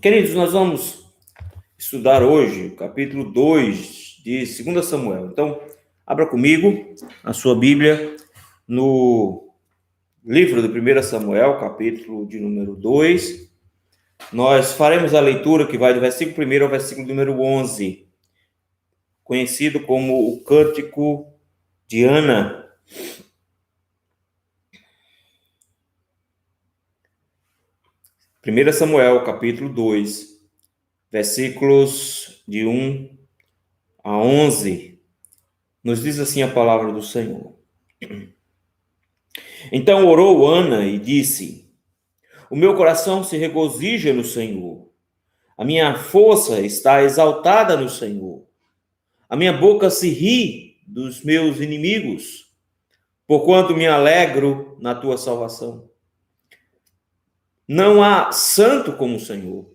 Queridos, nós vamos estudar hoje o capítulo 2 de 2 Samuel. Então, abra comigo a sua Bíblia no livro de 1 Samuel, capítulo de número 2. Nós faremos a leitura que vai do versículo 1 ao versículo número 11, conhecido como o Cântico de Ana. 1 Samuel, capítulo 2, versículos de 1 a 11, nos diz assim a palavra do Senhor. Então orou Ana e disse: O meu coração se regozija no Senhor, a minha força está exaltada no Senhor, a minha boca se ri dos meus inimigos, porquanto me alegro na tua salvação. Não há santo como o Senhor,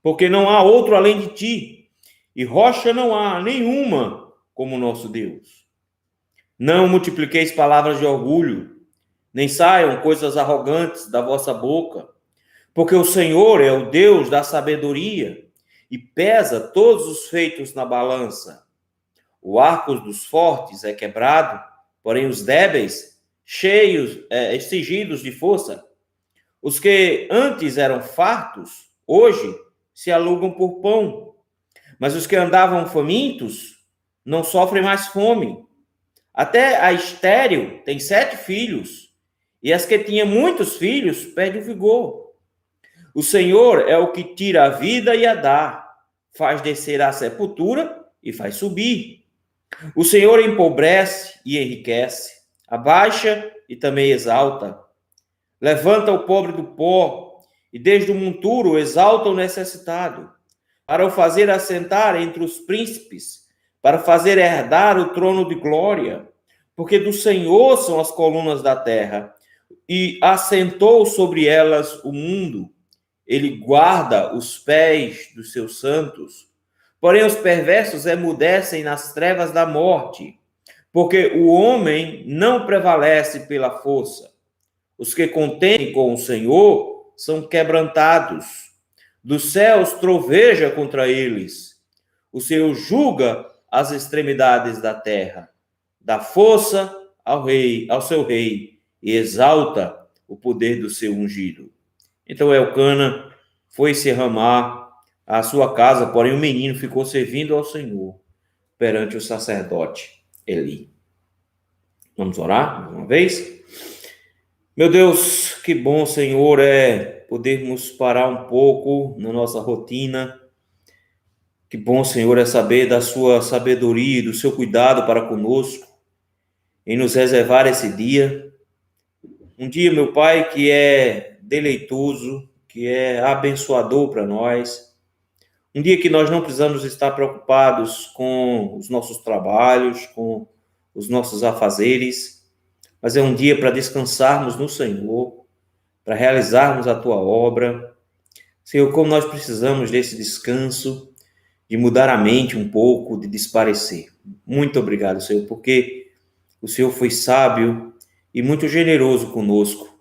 porque não há outro além de ti, e rocha não há nenhuma como o nosso Deus. Não multipliqueis palavras de orgulho, nem saiam coisas arrogantes da vossa boca, porque o Senhor é o Deus da sabedoria e pesa todos os feitos na balança. O arco dos fortes é quebrado, porém os débeis, cingidos de força. Os que antes eram fartos, hoje se alugam por pão, mas os que andavam famintos não sofrem mais fome. Até a estéril tem 7 filhos, e as que tinham muitos filhos perdem o vigor. O Senhor é o que tira a vida e a dá, faz descer à sepultura e faz subir. O Senhor empobrece e enriquece, abaixa e também exalta. Levanta o pobre do pó e desde o monturo exalta o necessitado, para o fazer assentar entre os príncipes, para fazer herdar o trono de glória, porque do Senhor são as colunas da terra, e assentou sobre elas o mundo. Ele guarda os pés dos seus santos. Porém, os perversos emudecem nas trevas da morte, porque o homem não prevalece pela força. Os que contendem com o Senhor são quebrantados. Dos céus troveja contra eles. O Senhor julga as extremidades da terra. Dá força ao seu rei, e exalta o poder do seu ungido. Então Elcana foi se Ramá à sua casa, porém o menino ficou servindo ao Senhor perante o sacerdote Eli. Vamos orar mais uma vez? Meu Deus, que bom, Senhor, é podermos parar um pouco na nossa rotina. Que bom, Senhor, é saber da sua sabedoria e do seu cuidado para conosco, em nos reservar esse dia. Um dia, meu Pai, que é deleitoso, que é abençoador para nós. Um dia que nós não precisamos estar preocupados com os nossos trabalhos, com os nossos afazeres, mas é um dia para descansarmos no Senhor, para realizarmos a Tua obra. Senhor, como nós precisamos desse descanso, de mudar a mente um pouco, de desaparecer. Muito obrigado, Senhor, porque o Senhor foi sábio e muito generoso conosco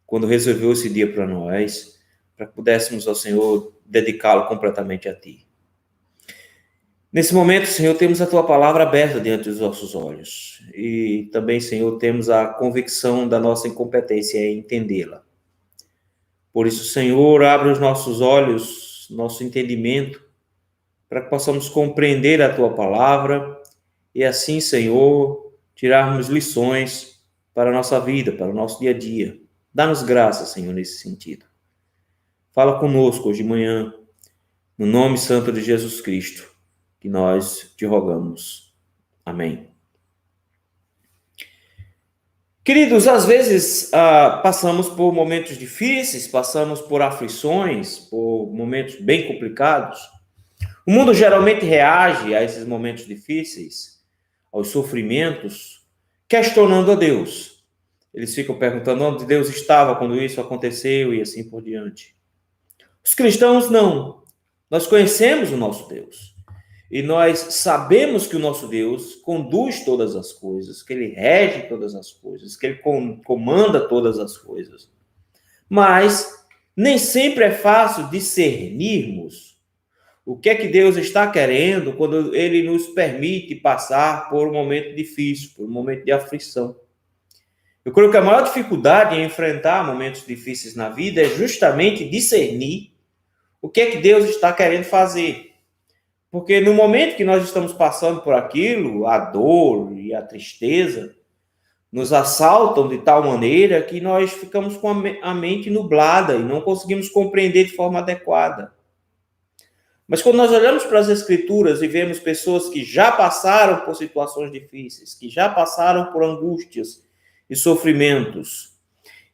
quando reservou esse dia para nós, para que pudéssemos, ao Senhor, dedicá-lo completamente a Ti. Nesse momento, Senhor, temos a Tua palavra aberta diante dos nossos olhos. E também, Senhor, temos a convicção da nossa incompetência em entendê-la. Por isso, Senhor, abre os nossos olhos, nosso entendimento, para que possamos compreender a Tua palavra e assim, Senhor, tirarmos lições para a nossa vida, para o nosso dia a dia. Dá-nos graça, Senhor, nesse sentido. Fala conosco hoje de manhã, no nome santo de Jesus Cristo, que nós te rogamos. Amém. Queridos, às vezes passamos por momentos difíceis, passamos por aflições, por momentos bem complicados. O mundo geralmente reage a esses momentos difíceis, aos sofrimentos, questionando a Deus. Eles ficam perguntando onde Deus estava quando isso aconteceu e assim por diante. Os cristãos não. Nós conhecemos o nosso Deus. E nós sabemos que o nosso Deus conduz todas as coisas, que Ele rege todas as coisas, que Ele comanda todas as coisas. Mas Nem sempre é fácil discernirmos o que é que Deus está querendo quando Ele nos permite passar por um momento difícil, por um momento de aflição. Eu creio que a maior dificuldade em enfrentar momentos difíceis na vida é justamente discernir o que é que Deus está querendo fazer. Porque no momento que nós estamos passando por aquilo, a dor e a tristeza nos assaltam de tal maneira que nós ficamos com a mente nublada e não conseguimos compreender de forma adequada. Mas quando nós olhamos para as Escrituras e vemos pessoas que já passaram por situações difíceis, que já passaram por angústias e sofrimentos,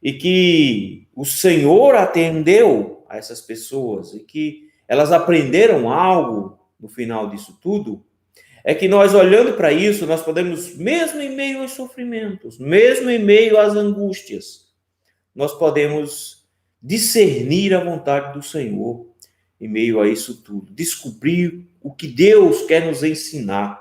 e que o Senhor atendeu a essas pessoas, e que elas aprenderam algo no final disso tudo, é que nós, olhando para isso, nós podemos, mesmo em meio aos sofrimentos, mesmo em meio às angústias, nós podemos discernir a vontade do Senhor em meio a isso tudo, descobrir o que Deus quer nos ensinar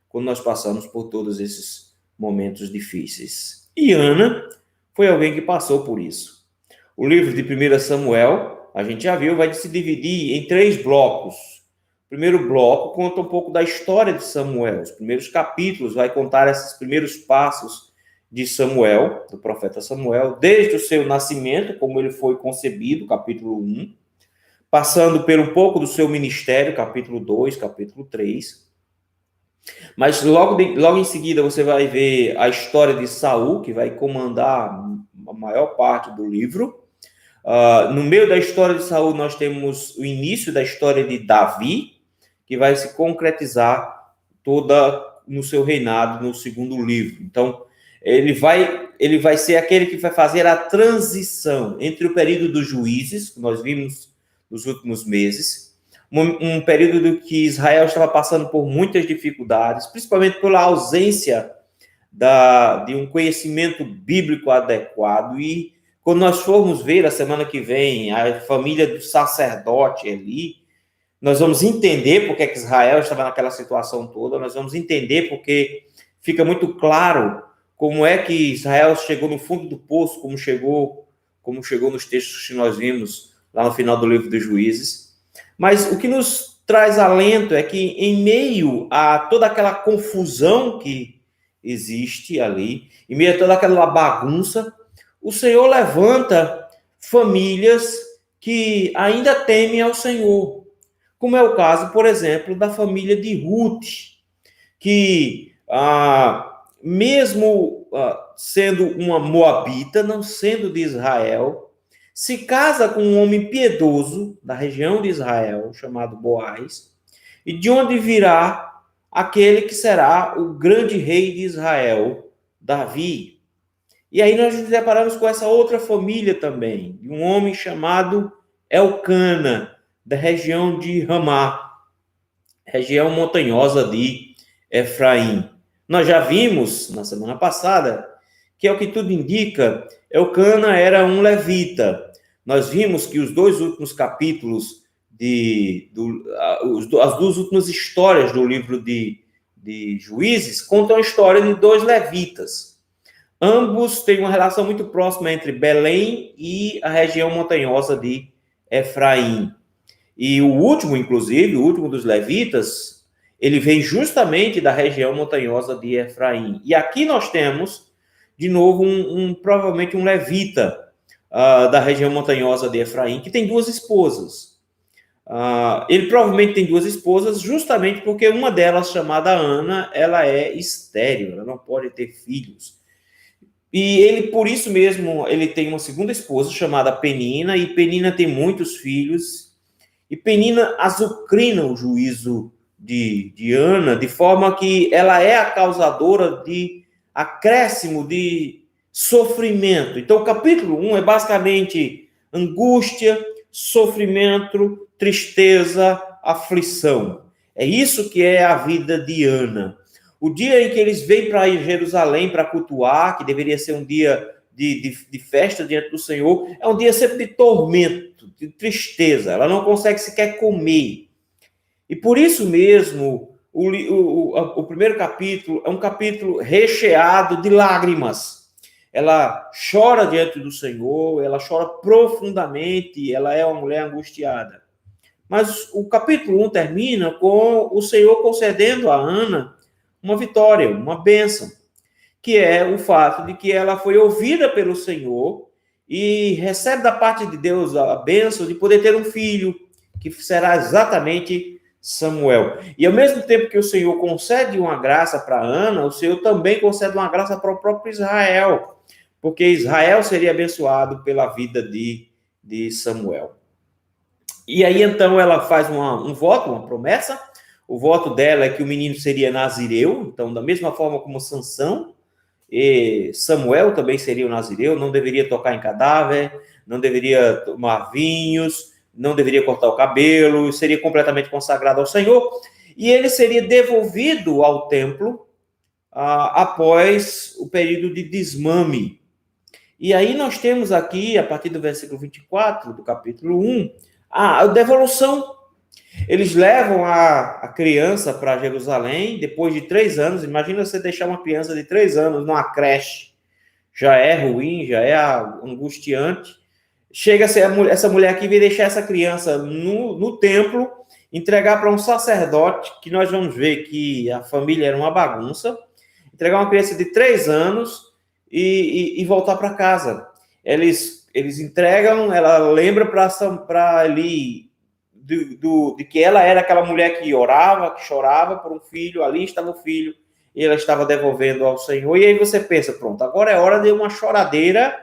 quando nós passamos por todos esses momentos difíceis. E Ana foi alguém que passou por isso. O livro de 1 Samuel, a gente já viu, vai se dividir em 3 blocos. O primeiro bloco conta um pouco da história de Samuel. Os primeiros capítulos vai contar esses primeiros passos de Samuel, do profeta Samuel, desde o seu nascimento, como ele foi concebido, capítulo 1, passando por um pouco do seu ministério, capítulo 2, capítulo 3. Mas logo em seguida você vai ver a história de Saul, que vai comandar a maior parte do livro. No meio da história de Saul, nós temos o início da história de Davi, que vai se concretizar toda no seu reinado no segundo livro. Então, ele vai ser aquele que vai fazer a transição entre o período dos juízes, que nós vimos nos últimos meses, um período que Israel estava passando por muitas dificuldades, principalmente pela ausência de um conhecimento bíblico adequado. E quando nós formos ver a semana que vem a família do sacerdote Eli, nós vamos entender porque que Israel estava naquela situação toda, nós vamos entender porque fica muito claro como é que Israel chegou no fundo do poço, como chegou nos textos que nós vimos lá no final do livro dos Juízes. Mas o que nos traz alento é que, em meio a toda aquela confusão que existe ali, em meio a toda aquela bagunça, o Senhor levanta famílias que ainda temem ao Senhor, como é o caso, por exemplo, da família de Ruth, que mesmo sendo uma moabita, não sendo de Israel, se casa com um homem piedoso da região de Israel, chamado Boaz, e de onde virá aquele que será o grande rei de Israel, Davi. E aí nós nos deparamos com essa outra família também, de um homem chamado Elcana, da região de Ramá, região montanhosa de Efraim. Nós já vimos, na semana passada, que, ao que tudo indica, Elcana era um levita. Nós vimos que os 2 últimos capítulos, as 2 últimas histórias do livro de Juízes, contam a história de 2 levitas. Ambos têm uma relação muito próxima entre Belém e a região montanhosa de Efraim. E o último, inclusive, o último dos levitas, ele vem justamente da região montanhosa de Efraim. E aqui nós temos, de novo, provavelmente um levita da região montanhosa de Efraim, que tem 2 esposas. Ele provavelmente tem 2 esposas justamente porque uma delas, chamada Ana, ela é estéril, ela não pode ter filhos. E ele, por isso mesmo, ele tem uma segunda esposa chamada Penina, e Penina tem muitos filhos, e Penina azucrina o juízo de Ana, de forma que ela é a causadora de acréscimo de sofrimento. Então, o capítulo 1 é basicamente angústia, sofrimento, tristeza, aflição. É isso que é a vida de Ana. O dia em que eles vêm para Jerusalém para cultuar, que deveria ser um dia de festa diante do Senhor, é um dia sempre de tormento, de tristeza. Ela não consegue sequer comer. E por isso mesmo, o primeiro capítulo é um capítulo recheado de lágrimas. ela chora diante do Senhor, ela chora profundamente, ela é uma mulher angustiada. Mas o capítulo 1 termina com o Senhor concedendo a Ana uma vitória, uma bênção, que é o fato de que ela foi ouvida pelo Senhor e recebe da parte de Deus a bênção de poder ter um filho, que será exatamente Samuel. E ao mesmo tempo que o Senhor concede uma graça para Ana, o Senhor também concede uma graça para o próprio Israel, porque Israel seria abençoado pela vida de Samuel. E aí, então, ela faz um voto, uma promessa. O voto dela é que o menino seria nazireu. Então, da mesma forma como Sansão, e Samuel também seria o nazireu, não deveria tocar em cadáver, não deveria tomar vinhos, não deveria cortar o cabelo, seria completamente consagrado ao Senhor. E ele seria devolvido ao templo após o período de desmame. E aí nós temos aqui, a partir do versículo 24 do capítulo 1, a devolução. Eles levam a criança para Jerusalém depois de 3 anos. Imagina você deixar uma criança de 3 anos numa creche. Já é ruim, já é angustiante. Chega a ser essa mulher aqui vai deixar essa criança no templo, entregar para um sacerdote, que nós vamos ver que a família era uma bagunça, entregar uma criança de 3 anos e voltar para casa. Eles entregam, ela lembra para Eli de que ela era aquela mulher que orava, que chorava por um filho, ali estava o filho, e ela estava devolvendo ao Senhor. E aí você pensa, pronto, agora é hora de uma choradeira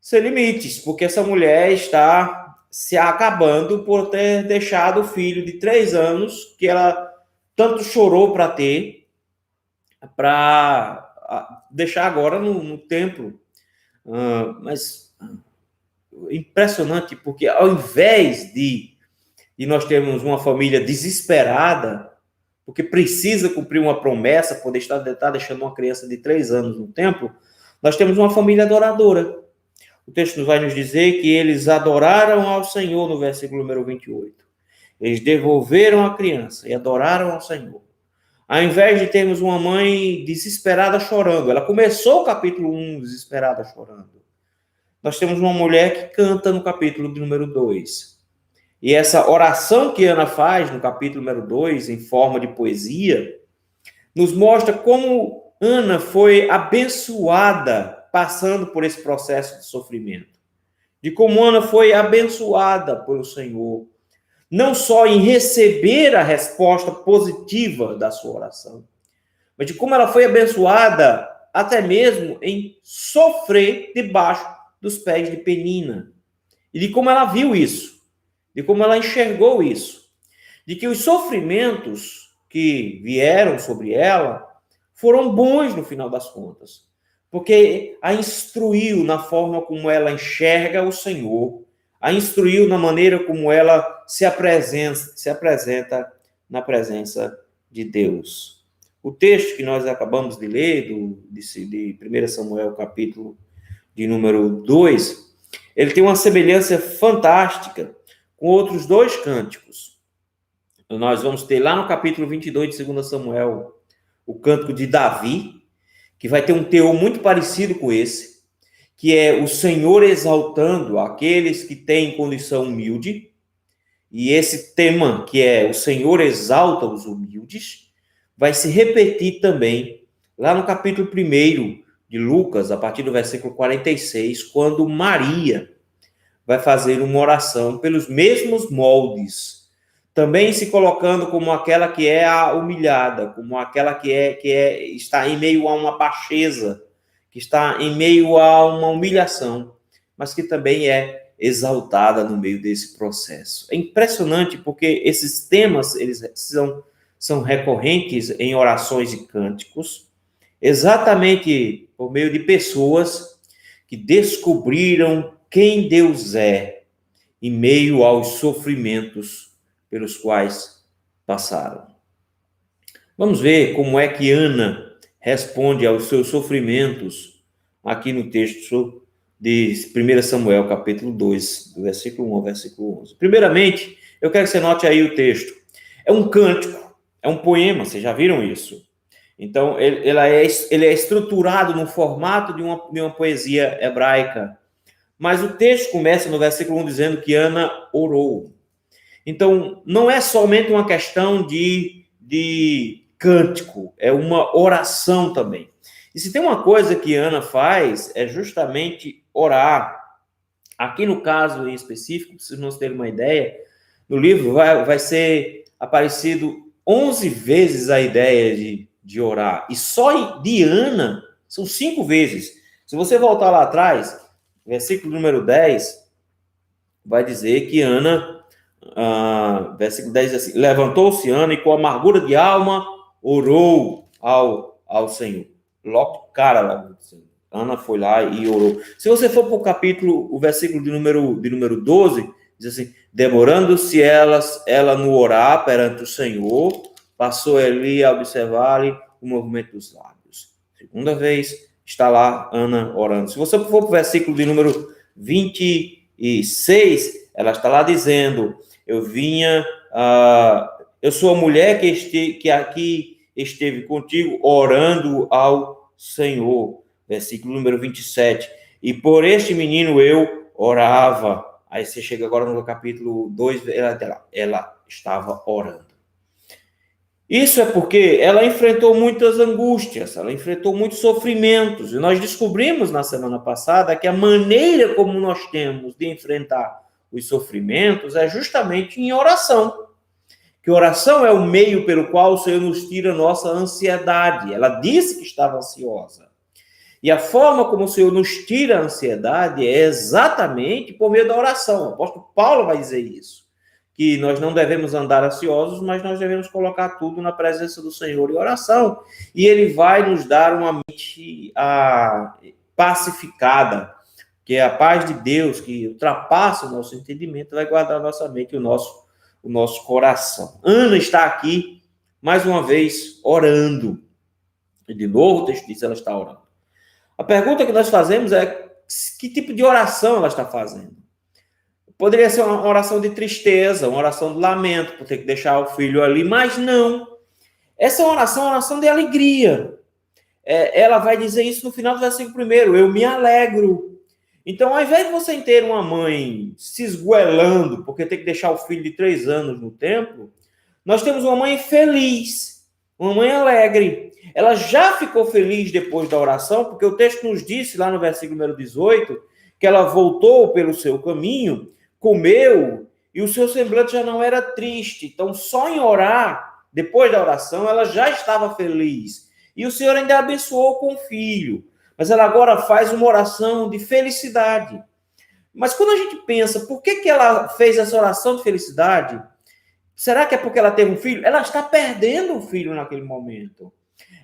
sem limites, porque essa mulher está se acabando por ter deixado o filho de 3 anos, que ela tanto chorou para ter, para deixar agora no templo. Mas impressionante, porque ao invés de nós termos uma família desesperada, porque precisa cumprir uma promessa, poder estar deixando uma criança de 3 anos no templo, nós temos uma família adoradora. O texto vai nos dizer que eles adoraram ao Senhor no versículo número 28. Eles devolveram a criança e adoraram ao Senhor. Ao invés de termos uma mãe desesperada chorando, ela começou o capítulo 1 desesperada chorando. Nós temos uma mulher que canta no capítulo número 2. E essa oração que Ana faz no capítulo número 2, em forma de poesia, nos mostra como Ana foi abençoada passando por esse processo de sofrimento. De como Ana foi abençoada pelo Senhor, não só em receber a resposta positiva da sua oração, mas de como ela foi abençoada até mesmo em sofrer debaixo dos pés de Penina. E de como ela viu isso, de como ela enxergou isso, de que os sofrimentos que vieram sobre ela foram bons no final das contas, porque a instruiu na forma como ela enxerga o Senhor, a instruiu na maneira como ela se apresenta na presença de Deus. O texto que nós acabamos de ler, de 1 Samuel, capítulo de número 2, ele tem uma semelhança fantástica com outros 2 cânticos. Nós vamos ter lá no capítulo 22 de 2 Samuel, o cântico de Davi, que vai ter um teor muito parecido com esse, que é o Senhor exaltando aqueles que têm condição humilde, e esse tema, que é o Senhor exalta os humildes, vai se repetir também lá no capítulo 1 de Lucas, a partir do versículo 46, quando Maria vai fazer uma oração pelos mesmos moldes, também se colocando como aquela que é a humilhada, como aquela que está em meio a uma baixeza, que está em meio a uma humilhação, mas que também é exaltada no meio desse processo. É impressionante porque esses temas eles são recorrentes em orações e cânticos, exatamente por meio de pessoas que descobriram quem Deus é em meio aos sofrimentos pelos quais passaram. Vamos ver como é que Ana responde aos seus sofrimentos aqui no texto de 1 Samuel, capítulo 2, do versículo 1 ao versículo 11. Primeiramente, eu quero que você note aí o texto. É um cântico, é um poema, vocês já viram isso? Então, ele é estruturado no formato de uma poesia hebraica. Mas o texto começa no versículo 1 dizendo que Ana orou. Então, não é somente uma questão de cântico, é uma oração também. E se tem uma coisa que Ana faz, é justamente orar. Aqui no caso em específico, para vocês não terem uma ideia, no livro vai ser aparecido 11 vezes a ideia de orar. E só de Ana são 5 vezes. Se você voltar lá atrás, versículo número 10, vai dizer que Ana, versículo 10 diz assim, levantou-se Ana e com amargura de alma orou ao Senhor. Logo, cara, Ana foi lá e orou. Se você for para o capítulo, o versículo de número 12, diz assim, demorando-se ela no orar perante o Senhor, passou ali a observar-lhe o movimento dos lábios. Segunda vez, está lá Ana orando. Se você for para o versículo de número 26, ela está lá dizendo, eu sou a mulher que aqui esteve contigo orando ao Senhor. Versículo número 27. E por este menino eu orava. Aí você chega agora no capítulo 2, ela estava orando. Isso é porque ela enfrentou muitas angústias, ela enfrentou muitos sofrimentos. E nós descobrimos na semana passada que a maneira como nós temos de enfrentar os sofrimentos é justamente em oração. Que oração é o meio pelo qual o Senhor nos tira a nossa ansiedade. Ela disse que estava ansiosa. E a forma como o Senhor nos tira a ansiedade é exatamente por meio da oração. O apóstolo Paulo vai dizer isso. Que nós não devemos andar ansiosos, mas nós devemos colocar tudo na presença do Senhor em oração. E Ele vai nos dar uma mente pacificada, que é a paz de Deus, que ultrapassa o nosso entendimento, vai guardar a nossa mente e o nosso coração. Ana está aqui, mais uma vez, orando. E de novo o texto diz que ela está orando. A pergunta que nós fazemos é que tipo de oração ela está fazendo? Poderia ser uma oração de tristeza, uma oração de lamento, por ter que deixar o filho ali, mas não. Essa é uma oração de alegria. Ela vai dizer isso no final do versículo 1, eu me alegro. Então, ao invés de você ter uma mãe se esgoelando porque tem que deixar o filho de 3 anos no templo, nós temos uma mãe feliz, uma mãe alegre. Ela já ficou feliz depois da oração, porque o texto nos disse, lá no versículo número 18, que ela voltou pelo seu caminho, comeu, e o seu semblante já não era triste. Então, só em orar, depois da oração, ela já estava feliz. E o Senhor ainda abençoou com o filho. Mas ela agora faz uma oração de felicidade. Mas quando a gente pensa, por que ela fez essa oração de felicidade? Será que é porque ela teve um filho? Ela está perdendo o filho naquele momento.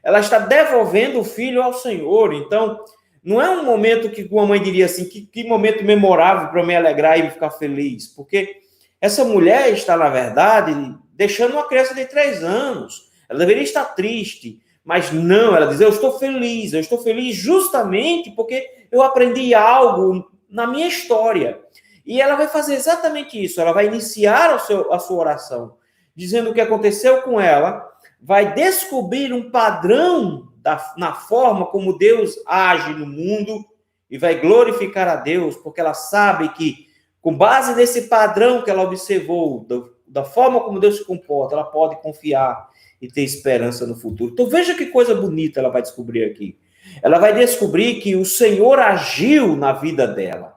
Ela está devolvendo o filho ao Senhor. Então, não é um momento que uma mãe diria assim, que momento memorável para me alegrar e ficar feliz. Porque essa mulher está, na verdade, deixando uma criança de 3 anos. Ela deveria estar triste. Mas não, ela diz, eu estou feliz justamente porque eu aprendi algo na minha história. E ela vai fazer exatamente isso, ela vai iniciar a sua oração, dizendo o que aconteceu com ela, vai descobrir um padrão na forma como Deus age no mundo e vai glorificar a Deus, porque ela sabe que, com base nesse padrão que ela observou, da forma como Deus se comporta, ela pode confiar e ter esperança no futuro. Então veja que coisa bonita ela vai descobrir aqui. Ela vai descobrir que o Senhor agiu na vida dela.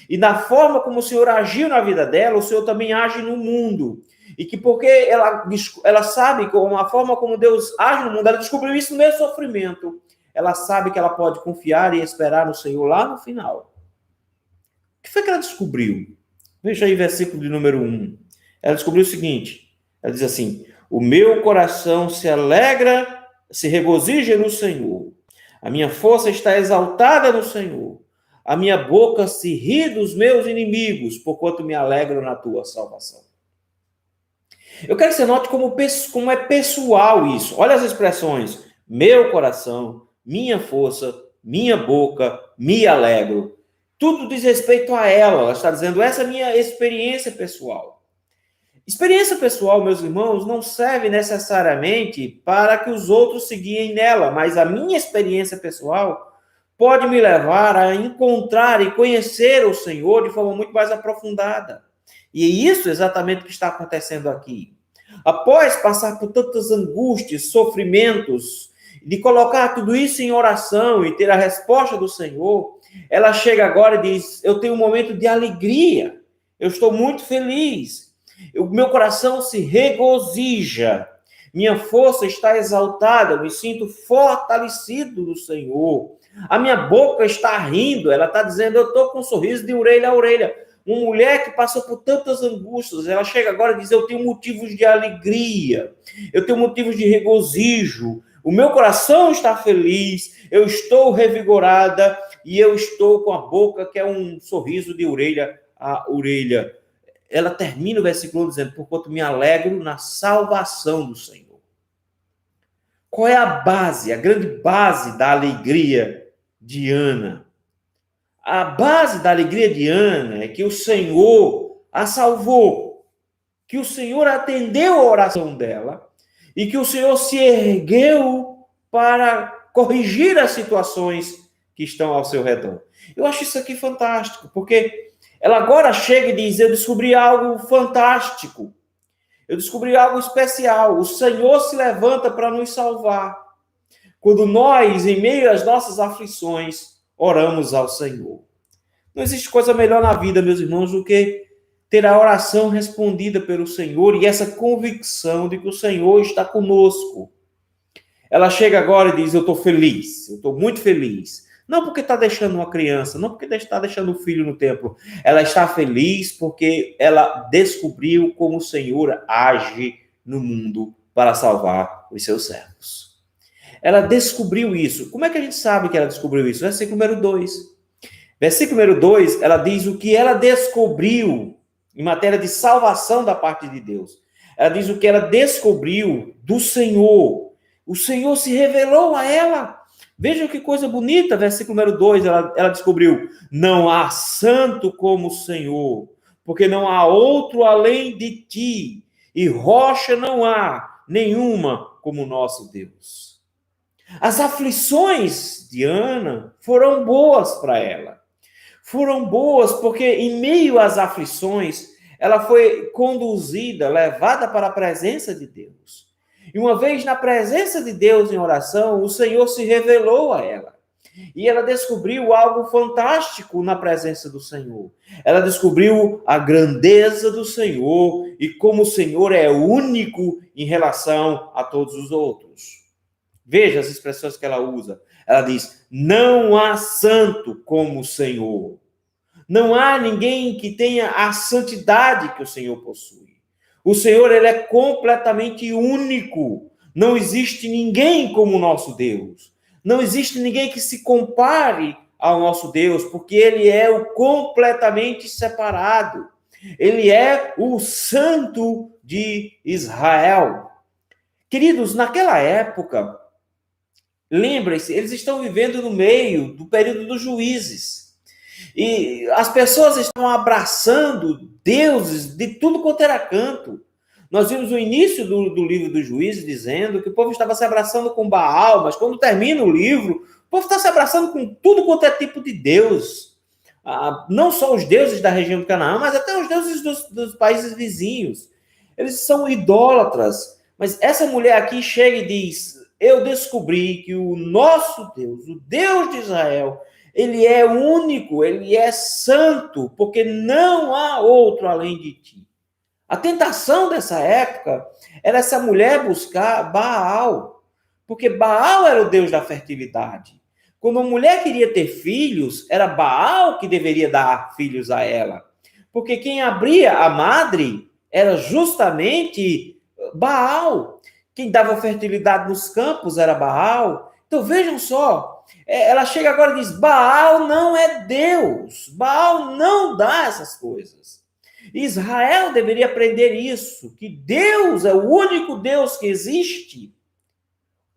E na forma como o Senhor agiu na vida dela, o Senhor também age no mundo. E que porque ela sabe como a forma como Deus age no mundo, ela descobriu isso no meio do sofrimento. Ela sabe que ela pode confiar e esperar no Senhor lá no final. O que foi que ela descobriu? Veja aí versículo de número 1. Ela descobriu o seguinte, ela diz assim, o meu coração se alegra, se regozija no Senhor. A minha força está exaltada no Senhor. A minha boca se ri dos meus inimigos, porquanto me alegro na tua salvação. Eu quero que você note como é pessoal isso. Olha as expressões. Meu coração, minha força, minha boca, me alegro. Tudo diz respeito a ela. Ela está dizendo, essa é a minha experiência pessoal. Experiência pessoal, meus irmãos, não serve necessariamente para que os outros seguiem nela, mas a minha experiência pessoal pode me levar a encontrar e conhecer o Senhor de forma muito mais aprofundada. E é isso exatamente que está acontecendo aqui. Após passar por tantas angústias, sofrimentos, de colocar tudo isso em oração e ter a resposta do Senhor, ela chega agora e diz: eu tenho um momento de alegria, eu estou muito feliz. O meu coração se regozija, minha força está exaltada, eu me sinto fortalecido no Senhor. A minha boca está rindo, ela está dizendo, eu estou com um sorriso de orelha a orelha. Uma mulher que passou por tantas angústias, ela chega agora e diz, eu tenho motivos de alegria, eu tenho motivos de regozijo, o meu coração está feliz, eu estou revigorada e eu estou com a boca que é um sorriso de orelha a orelha. Ela termina o versículo dizendo, porquanto me alegro na salvação do Senhor. Qual é a base, a grande base da alegria de Ana? A base da alegria de Ana é que o Senhor a salvou, que o Senhor atendeu a oração dela e que o Senhor se ergueu para corrigir as situações que estão ao seu redor. Eu acho isso aqui fantástico, porque ela agora chega e diz, eu descobri algo fantástico, eu descobri algo especial, o Senhor se levanta para nos salvar. Quando nós, em meio às nossas aflições, oramos ao Senhor. Não existe coisa melhor na vida, meus irmãos, do que ter a oração respondida pelo Senhor e essa convicção de que o Senhor está conosco. Ela chega agora e diz, eu estou feliz, eu estou muito feliz. Não porque está deixando uma criança, não porque está deixando um filho no templo. Ela está feliz porque ela descobriu como o Senhor age no mundo para salvar os seus servos. Ela descobriu isso. Como é que a gente sabe que ela descobriu isso? Versículo número 2. Versículo número 2, ela diz o que ela descobriu em matéria de salvação da parte de Deus. Ela diz o que ela descobriu do Senhor. O Senhor se revelou a ela. Veja que coisa bonita, versículo número 2, ela descobriu, não há santo como o Senhor, porque não há outro além de ti, e rocha não há nenhuma como o nosso Deus. As aflições de Ana foram boas para ela. Foram boas porque em meio às aflições, ela foi conduzida, levada para a presença de Deus. E uma vez na presença de Deus em oração, o Senhor se revelou a ela. E ela descobriu algo fantástico na presença do Senhor. Ela descobriu a grandeza do Senhor e como o Senhor é único em relação a todos os outros. Veja as expressões que ela usa. Ela diz, não há santo como o Senhor. Não há ninguém que tenha a santidade que o Senhor possui. O Senhor, ele é completamente único. Não existe ninguém como o nosso Deus. Não existe ninguém que se compare ao nosso Deus, porque ele é o completamente separado. Ele é o Santo de Israel. Queridos, naquela época, lembrem-se, eles estão vivendo no meio do período dos juízes. E as pessoas estão abraçando deuses de tudo quanto era canto. Nós vimos o início do livro dos Juízes dizendo que o povo estava se abraçando com Baal, mas quando termina o livro, o povo está se abraçando com tudo quanto é tipo de Deus. Não só os deuses da região do Canaã, mas até os deuses dos países vizinhos. Eles são idólatras. Mas essa mulher aqui chega e diz, eu descobri que o nosso Deus, o Deus de Israel, ele é único, ele é santo, porque não há outro além de ti. A tentação dessa época era essa mulher buscar Baal, porque Baal era o Deus da fertilidade. Quando uma mulher queria ter filhos, era Baal que deveria dar filhos a ela. Porque quem abria a madre era justamente Baal. Quem dava fertilidade nos campos era Baal. Então vejam só, ela chega agora e diz, Baal não é Deus, Baal não dá essas coisas. Israel deveria aprender isso, que Deus é o único Deus que existe.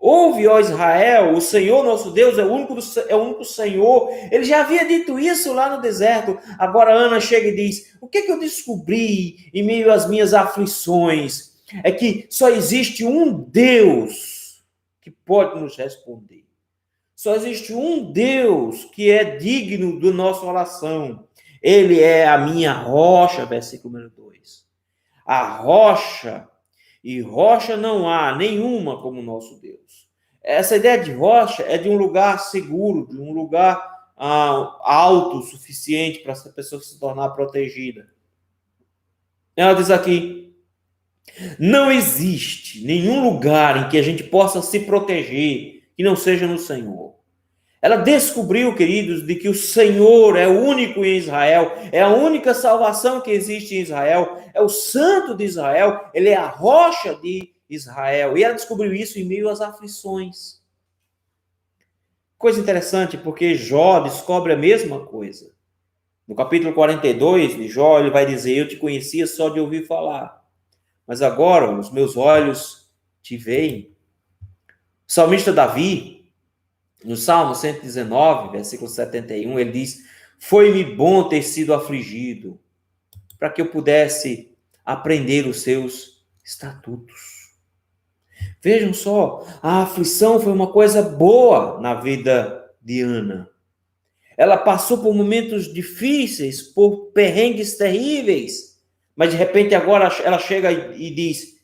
Ouve, ó Israel, o Senhor nosso Deus é o único Senhor. Ele já havia dito isso lá no deserto. Agora Ana chega e diz: o que que eu descobri em meio às minhas aflições? É que só existe um Deus que pode nos responder. Só existe um Deus que é digno da nossa oração. Ele é a minha rocha, versículo número 2. A rocha, e rocha não há nenhuma como o nosso Deus. Essa ideia de rocha é de um lugar seguro, de um lugar alto o suficiente para essa pessoa se tornar protegida. Ela diz aqui: não existe nenhum lugar em que a gente possa se proteger que não seja no Senhor. Ela descobriu, queridos, de que o Senhor é o único em Israel, é a única salvação que existe em Israel, é o Santo de Israel, ele é a rocha de Israel. E ela descobriu isso em meio às aflições. Coisa interessante, porque Jó descobre a mesma coisa. No capítulo 42 de Jó, ele vai dizer: eu te conhecia só de ouvir falar, mas agora os meus olhos te veem. O salmista Davi, no Salmo 119, versículo 71, ele diz: foi-me bom ter sido afligido, para que eu pudesse aprender os seus estatutos. Vejam só, a aflição foi uma coisa boa na vida de Ana. Ela passou por momentos difíceis, por perrengues terríveis, mas de repente agora ela chega e diz: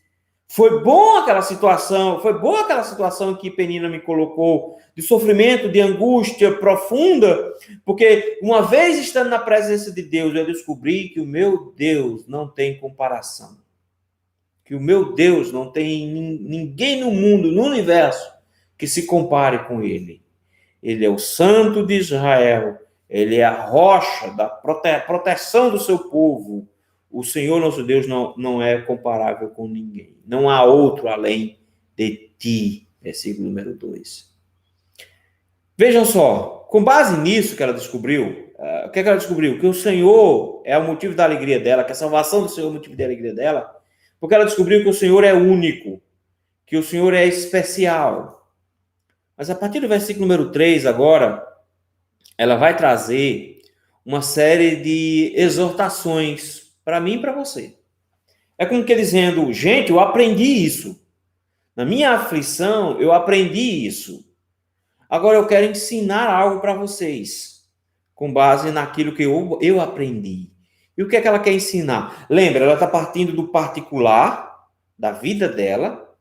foi boa aquela situação que Penina me colocou, de sofrimento, de angústia profunda, porque uma vez estando na presença de Deus, eu descobri que o meu Deus não tem comparação. Que o meu Deus não tem ninguém no mundo, no universo, que se compare com ele. Ele é o Santo de Israel, ele é a rocha da proteção do seu povo. O Senhor nosso Deus não é comparável com ninguém. Não há outro além de ti. Versículo número 2. Vejam só, com base nisso que ela descobriu, o que ela descobriu? Que o Senhor é o motivo da alegria dela, que a salvação do Senhor é o motivo da alegria dela, porque ela descobriu que o Senhor é único, que o Senhor é especial. Mas a partir do versículo número 3 agora, ela vai trazer uma série de exortações para mim e para você. É como que dizendo: gente, eu aprendi isso. Na minha aflição, eu aprendi isso. Agora eu quero ensinar algo para vocês, com base naquilo que eu aprendi. E o que é que ela quer ensinar? Lembra, ela está partindo do particular, da vida dela,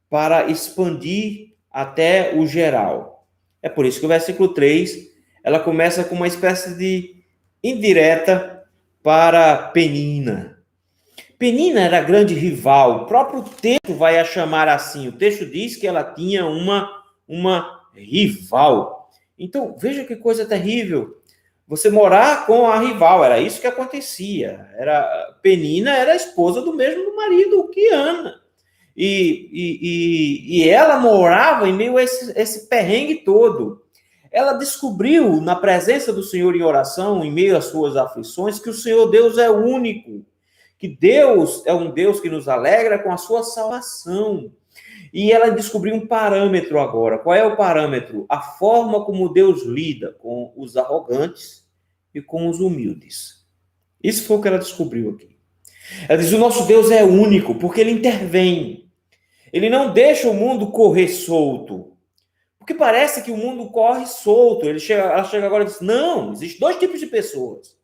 para expandir até o geral. É por isso que o versículo 3, ela começa com uma espécie de indireta para Penina. Penina era a grande rival. O próprio texto vai a chamar assim. O texto diz que ela tinha uma rival. Então, veja que coisa terrível. Você morar com a rival, era isso que acontecia. Penina era a esposa do mesmo marido que Ana. E ela morava em meio a esse perrengue todo. Ela descobriu, na presença do Senhor em oração, em meio às suas aflições, que o Senhor Deus é único. Que Deus é um Deus que nos alegra com a sua salvação. E ela descobriu um parâmetro agora. Qual é o parâmetro? A forma como Deus lida com os arrogantes e com os humildes. Isso foi o que ela descobriu aqui. Ela diz: o nosso Deus é único, porque ele intervém. Ele não deixa o mundo correr solto. Porque parece que o mundo corre solto. Ela chega agora e diz: não, existem dois tipos de pessoas.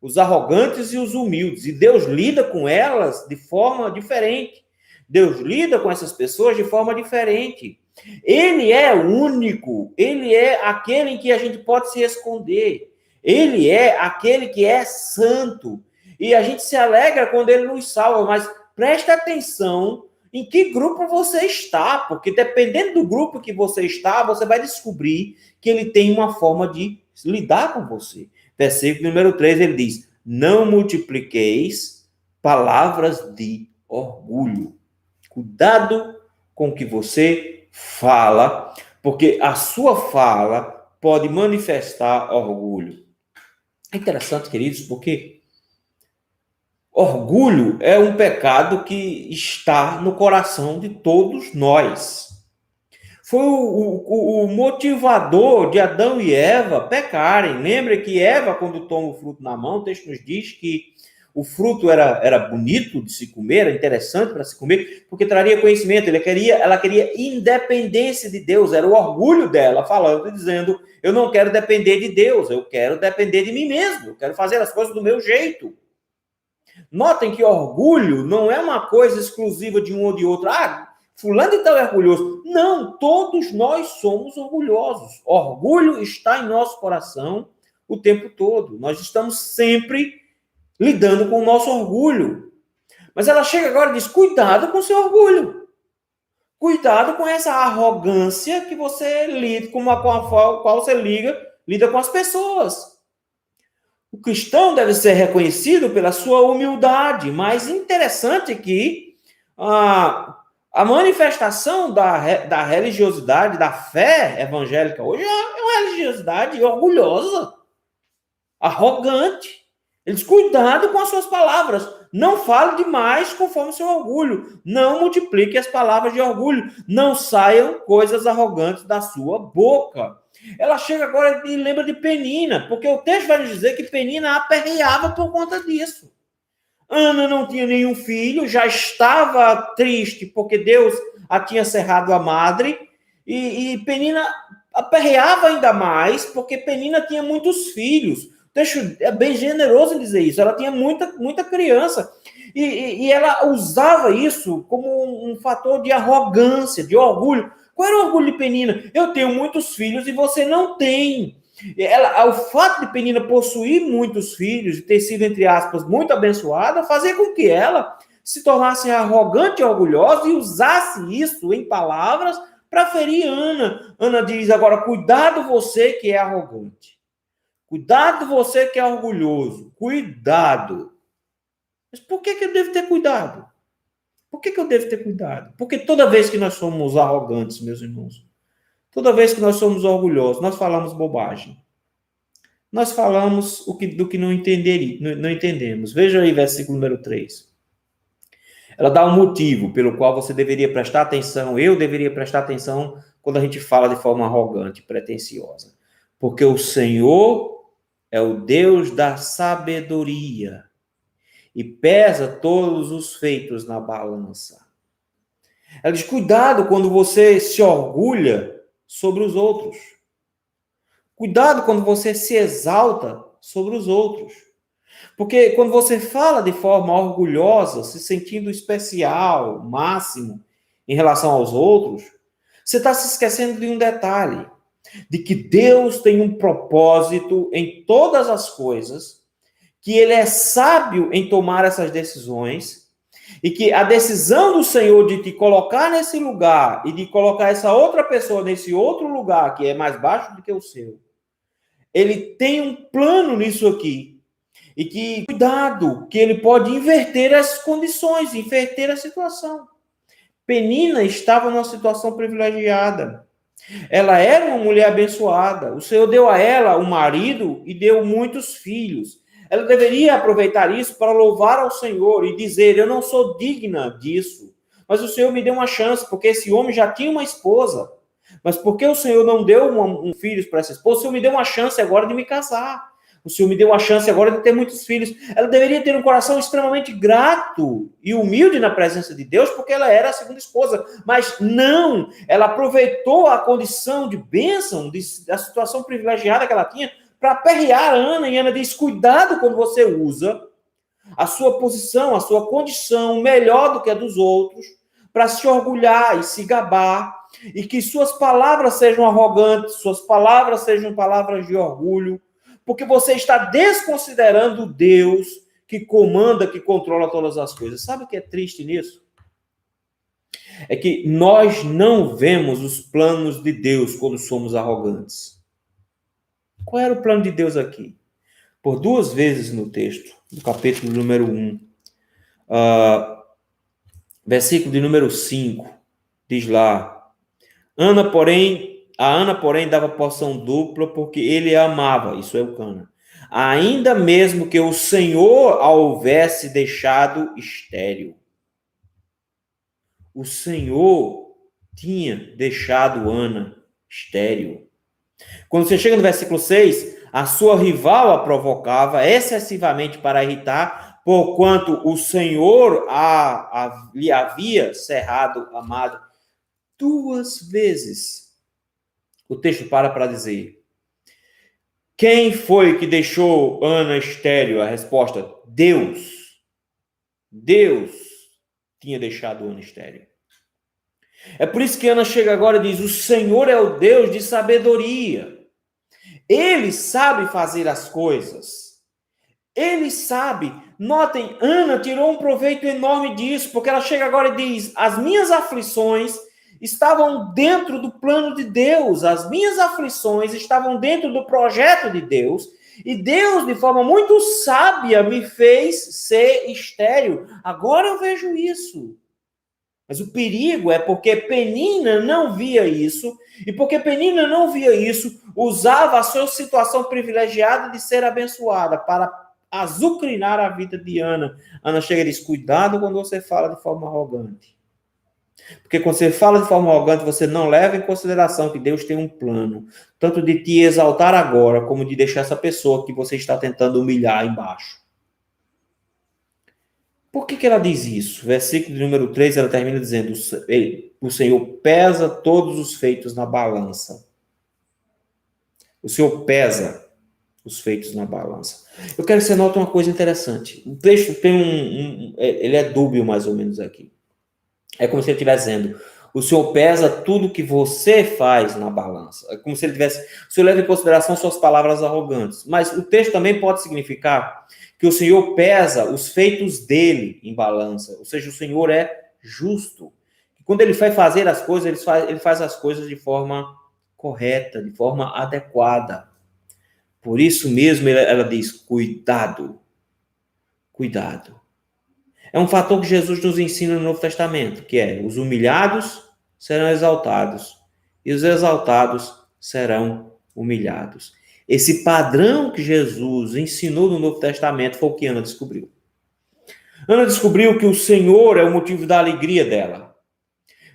Os arrogantes e os humildes. E Deus lida com elas de forma diferente. Deus lida com essas pessoas de forma diferente. Ele é único. Ele é aquele em que a gente pode se esconder. Ele é aquele que é santo. E a gente se alegra quando ele nos salva. Mas preste atenção em que grupo você está. Porque dependendo do grupo que você está, você vai descobrir que ele tem uma forma de lidar com você. Versículo número 3, ele diz: não multipliqueis palavras de orgulho. Cuidado com o que você fala, porque a sua fala pode manifestar orgulho. É interessante, queridos, porque orgulho é um pecado que está no coração de todos nós. foi o motivador de Adão e Eva pecarem. Lembra que Eva, quando toma o fruto na mão, o texto nos diz que o fruto era bonito de se comer, era interessante para se comer, porque traria conhecimento. Ela queria independência de Deus, era o orgulho dela falando, dizendo: eu não quero depender de Deus, eu quero depender de mim mesmo, eu quero fazer as coisas do meu jeito. Notem que orgulho não é uma coisa exclusiva de um ou de outro. Fulano de tal é orgulhoso. Não, todos nós somos orgulhosos. Orgulho está em nosso coração o tempo todo. Nós estamos sempre lidando com o nosso orgulho. Mas ela chega agora e diz: cuidado com o seu orgulho. Cuidado com essa arrogância que você lida, com a qual você lida com as pessoas. O cristão deve ser reconhecido pela sua humildade, mas interessante que a manifestação da religiosidade, da fé evangélica hoje é uma religiosidade orgulhosa, arrogante. Ele diz: cuidado com as suas palavras, não fale demais conforme o seu orgulho, não multiplique as palavras de orgulho, não saiam coisas arrogantes da sua boca. Ela chega agora e lembra de Penina, porque o texto vai nos dizer que Penina aperreava por conta disso. Ana não tinha nenhum filho, já estava triste porque Deus a tinha cerrado a madre, e Penina aperreava ainda mais porque Penina tinha muitos filhos. O texto é bem generoso em dizer isso, ela tinha muita criança, e ela usava isso como um fator de arrogância, de orgulho. Qual era o orgulho de Penina? Eu tenho muitos filhos e você não tem. O fato de Penina possuir muitos filhos e ter sido, entre aspas, muito abençoada, fazia com que ela se tornasse arrogante e orgulhosa e usasse isso em palavras para ferir Ana. Ana diz agora: cuidado você que é arrogante. Cuidado você que é orgulhoso. Cuidado. Mas por que eu devo ter cuidado? Por que eu devo ter cuidado? Porque toda vez que nós somos arrogantes, meus irmãos, toda vez que nós somos orgulhosos, nós falamos bobagem. Nós falamos do que não entendemos. Veja aí, versículo número 3. Ela dá um motivo pelo qual você deveria prestar atenção, eu deveria prestar atenção quando a gente fala de forma arrogante, pretensiosa. Porque o Senhor é o Deus da sabedoria e pesa todos os feitos na balança. Ela diz: cuidado quando você se orgulha sobre os outros. Cuidado quando você se exalta sobre os outros. Porque quando você fala de forma orgulhosa, se sentindo especial, máximo, em relação aos outros, você está se esquecendo de um detalhe, de que Deus tem um propósito em todas as coisas, que Ele é sábio em tomar essas decisões, e que a decisão do Senhor de te colocar nesse lugar e de colocar essa outra pessoa nesse outro lugar, que é mais baixo do que o seu, Ele tem um plano nisso aqui. E que, cuidado, que ele pode inverter as condições, inverter a situação. Penina estava numa situação privilegiada. Ela era uma mulher abençoada. O Senhor deu a ela um marido e deu muitos filhos. Ela deveria aproveitar isso para louvar ao Senhor e dizer: eu não sou digna disso, mas o Senhor me deu uma chance, porque esse homem já tinha uma esposa. Mas porque o Senhor não deu um filho para essa esposa, o Senhor me deu uma chance agora de me casar. O Senhor me deu a chance agora de ter muitos filhos. Ela deveria ter um coração extremamente grato e humilde na presença de Deus, porque ela era a segunda esposa. Mas não, ela aproveitou a condição de bênção, da situação privilegiada que ela tinha, para aperrear a Ana. E Ana diz: cuidado quando você usa a sua posição, a sua condição melhor do que a dos outros, para se orgulhar e se gabar, e que suas palavras sejam arrogantes, suas palavras sejam palavras de orgulho, porque você está desconsiderando Deus que comanda, que controla todas as coisas. Sabe o que é triste nisso? É que nós não vemos os planos de Deus quando somos arrogantes. Qual era o plano de Deus aqui? Por duas vezes no texto, no capítulo número 1, versículo de número 5, diz lá: a Ana, porém, dava porção dupla porque ele a amava, isso é o Cana, ainda mesmo que o Senhor a houvesse deixado estéril. O Senhor tinha deixado Ana estéril. Quando você chega no versículo 6, a sua rival a provocava excessivamente para irritar, porquanto o Senhor lhe havia cerrado a madre 2 vezes. O texto para dizer: quem foi que deixou Ana estéril? A resposta: Deus. Deus tinha deixado Ana estéril. É por isso que Ana chega agora e diz: o Senhor é o Deus de sabedoria. Ele sabe fazer as coisas. Ele sabe. Notem, Ana tirou um proveito enorme disso, porque ela chega agora e diz: as minhas aflições estavam dentro do plano de Deus, as minhas aflições estavam dentro do projeto de Deus, e Deus, de forma muito sábia, me fez ser estéril. Agora eu vejo isso. Mas o perigo é porque Penina não via isso, e porque Penina não via isso, usava a sua situação privilegiada de ser abençoada para azucrinar a vida de Ana. Ana chega e diz: cuidado quando você fala de forma arrogante. Porque quando você fala de forma arrogante, você não leva em consideração que Deus tem um plano, tanto de te exaltar agora, como de deixar essa pessoa que você está tentando humilhar embaixo. Por que ela diz isso? Versículo número 3, ela termina dizendo: o Senhor pesa todos os feitos na balança. O Senhor pesa os feitos na balança. Eu quero que você note uma coisa interessante. O texto tem ele é dúbio mais ou menos aqui. É como se ele estivesse dizendo: o Senhor pesa tudo que você faz na balança. É como se ele tivesse... O Senhor leva em consideração suas palavras arrogantes. Mas o texto também pode significar que o Senhor pesa os feitos dele em balança. Ou seja, o Senhor é justo. Quando ele vai fazer as coisas, ele faz as coisas de forma correta, de forma adequada. Por isso mesmo ela diz: cuidado, cuidado. É um fator que Jesus nos ensina no Novo Testamento, que é: os humilhados serão exaltados e os exaltados serão humilhados. Esse padrão que Jesus ensinou no Novo Testamento foi o que Ana descobriu. Ana descobriu que o Senhor é o motivo da alegria dela.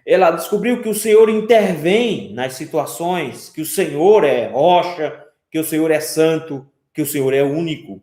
Ela descobriu que o Senhor intervém nas situações, que o Senhor é rocha, que o Senhor é santo, que o Senhor é único.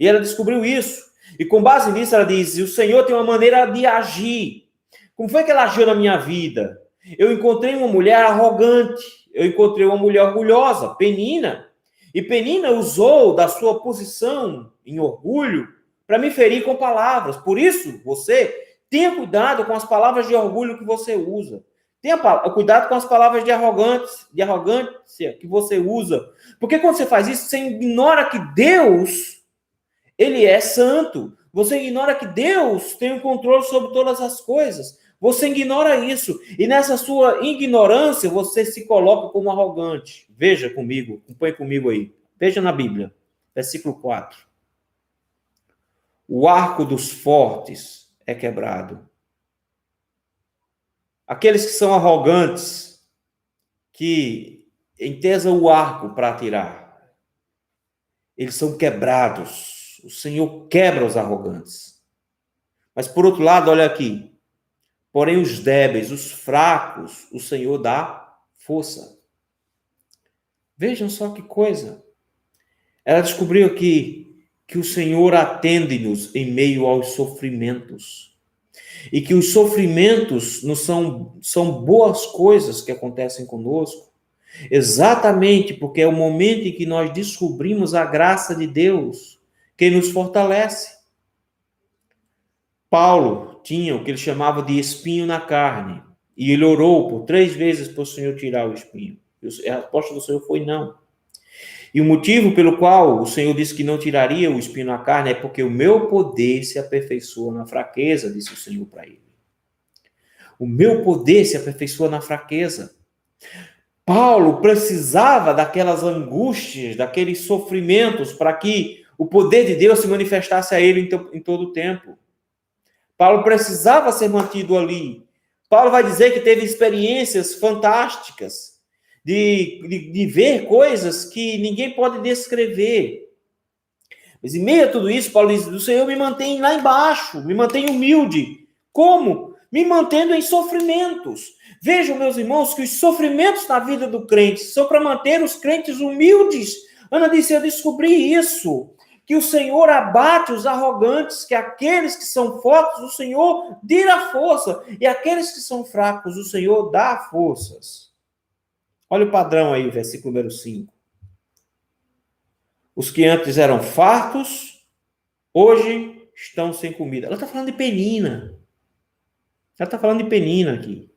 E ela descobriu isso. E com base nisso ela diz: o Senhor tem uma maneira de agir. Como foi que ela agiu na minha vida? Eu encontrei uma mulher arrogante. Eu encontrei uma mulher orgulhosa, Penina. E Penina usou da sua posição em orgulho para me ferir com palavras. Por isso, você tenha cuidado com as palavras de orgulho que você usa. Tenha cuidado com as palavras de arrogância que você usa. Porque quando você faz isso, você ignora que Deus, ele é santo. Você ignora que Deus tem o controle sobre todas as coisas. Você ignora isso. E nessa sua ignorância, você se coloca como arrogante. Veja comigo, acompanhe comigo aí. Veja na Bíblia, versículo 4. O arco dos fortes é quebrado. Aqueles que são arrogantes, que entesam o arco para atirar, eles são quebrados. O Senhor quebra os arrogantes. Mas, por outro lado, olha aqui. Porém, os débeis, os fracos, o Senhor dá força. Vejam só que coisa. Ela descobriu aqui que o Senhor atende-nos em meio aos sofrimentos. E que os sofrimentos não são boas coisas que acontecem conosco. Exatamente porque é o momento em que nós descobrimos a graça de Deus que nos fortalece. Paulo tinha o que ele chamava de espinho na carne. E ele orou por 3 vezes para o Senhor tirar o espinho. E a resposta do Senhor foi não. E o motivo pelo qual o Senhor disse que não tiraria o espinho na carne é porque o meu poder se aperfeiçoa na fraqueza, disse o Senhor para ele. O meu poder se aperfeiçoa na fraqueza. Paulo precisava daquelas angústias, daqueles sofrimentos, para que o poder de Deus se manifestasse a ele em todo o tempo. Paulo precisava ser mantido ali. Paulo vai dizer que teve experiências fantásticas, de ver coisas que ninguém pode descrever. Mas em meio a tudo isso, Paulo diz: o Senhor me mantém lá embaixo, me mantém humilde. Como? Me mantendo em sofrimentos. Vejam, meus irmãos, que os sofrimentos na vida do crente são para manter os crentes humildes. Ana disse, eu descobri isso, que o Senhor abate os arrogantes, que aqueles que são fortes, o Senhor tira força, e aqueles que são fracos, o Senhor dá forças. Olha o padrão aí, versículo número 5. Os que antes eram fartos, hoje estão sem comida. Ela está falando de Penina. Ela está falando de Penina aqui.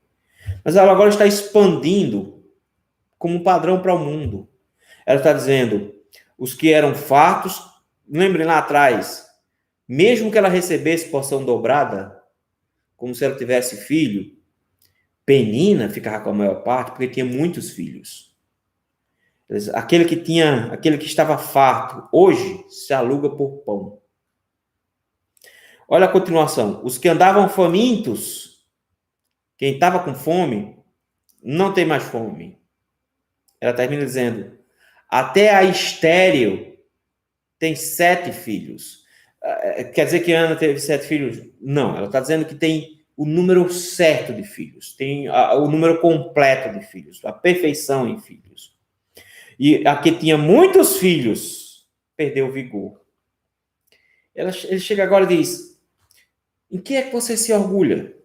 Mas ela agora está expandindo como um padrão para o mundo. Ela está dizendo, os que eram fartos, lembrem lá atrás, mesmo que ela recebesse porção dobrada, como se ela tivesse filho, Penina ficava com a maior parte, porque tinha muitos filhos. Aquele que estava farto, hoje se aluga por pão. Olha a continuação. Os que andavam famintos, quem estava com fome, não tem mais fome. Ela termina dizendo, até a estéril tem 7 filhos. Quer dizer que Ana teve 7 filhos? Não, ela está dizendo que tem o número certo de filhos, tem o número completo de filhos, a perfeição em filhos. E a que tinha muitos filhos, perdeu o vigor. Ele chega agora e diz, em que é que você se orgulha?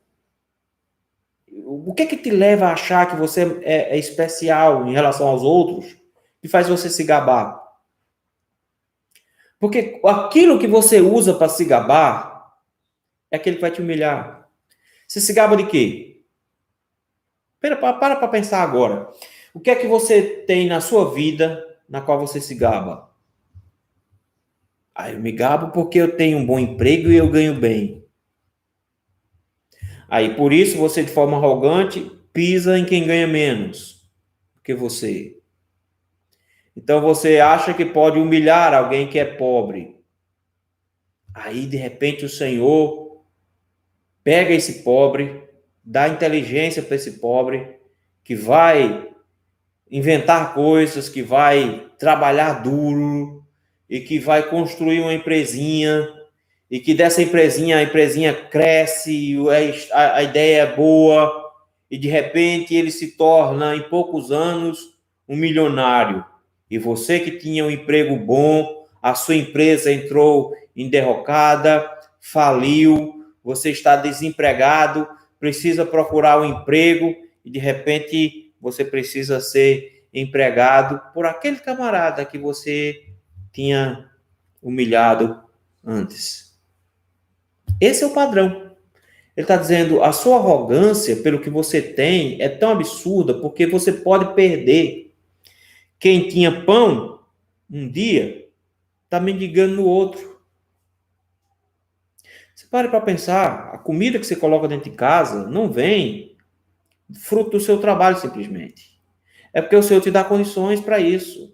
O que é que te leva a achar que você é especial em relação aos outros e faz você se gabar? Porque aquilo que você usa para se gabar é aquele que vai te humilhar. Você se gaba de quê? Para pensar agora. O que é que você tem na sua vida na qual você se gaba? Eu me gabo porque eu tenho um bom emprego e eu ganho bem. Aí, por isso, você, de forma arrogante, pisa em quem ganha menos que você. Então, você acha que pode humilhar alguém que é pobre. Aí, de repente, o Senhor pega esse pobre, dá inteligência para esse pobre, que vai inventar coisas, que vai trabalhar duro e que vai construir uma empresinha, e que dessa empresinha, a empresinha cresce, a ideia é boa, e de repente ele se torna, em poucos anos, um milionário. E você que tinha um emprego bom, a sua empresa entrou em derrocada, faliu, você está desempregado, precisa procurar um emprego, e de repente você precisa ser empregado por aquele camarada que você tinha humilhado antes. Esse é o padrão. Ele está dizendo, a sua arrogância pelo que você tem é tão absurda porque você pode perder. Quem tinha pão um dia está mendigando no outro. Você para pensar, a comida que você coloca dentro de casa não vem fruto do seu trabalho simplesmente. É porque o Senhor te dá condições para isso.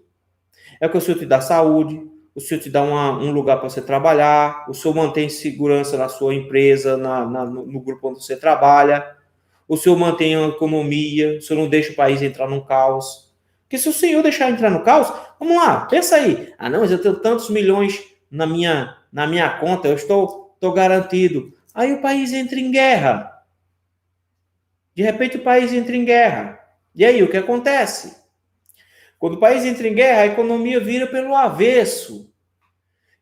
É porque o Senhor te dá saúde, o Senhor te dá um lugar para você trabalhar, o Senhor mantém segurança na sua empresa, no grupo onde você trabalha, o Senhor mantém a economia, o Senhor não deixa o país entrar num caos. Porque se o Senhor deixar entrar no caos, vamos lá, pensa aí. Não, mas eu tenho tantos milhões na minha conta, eu estou garantido. Aí o país entra em guerra. De repente o país entra em guerra. E aí, o que acontece? Quando o país entra em guerra, a economia vira pelo avesso.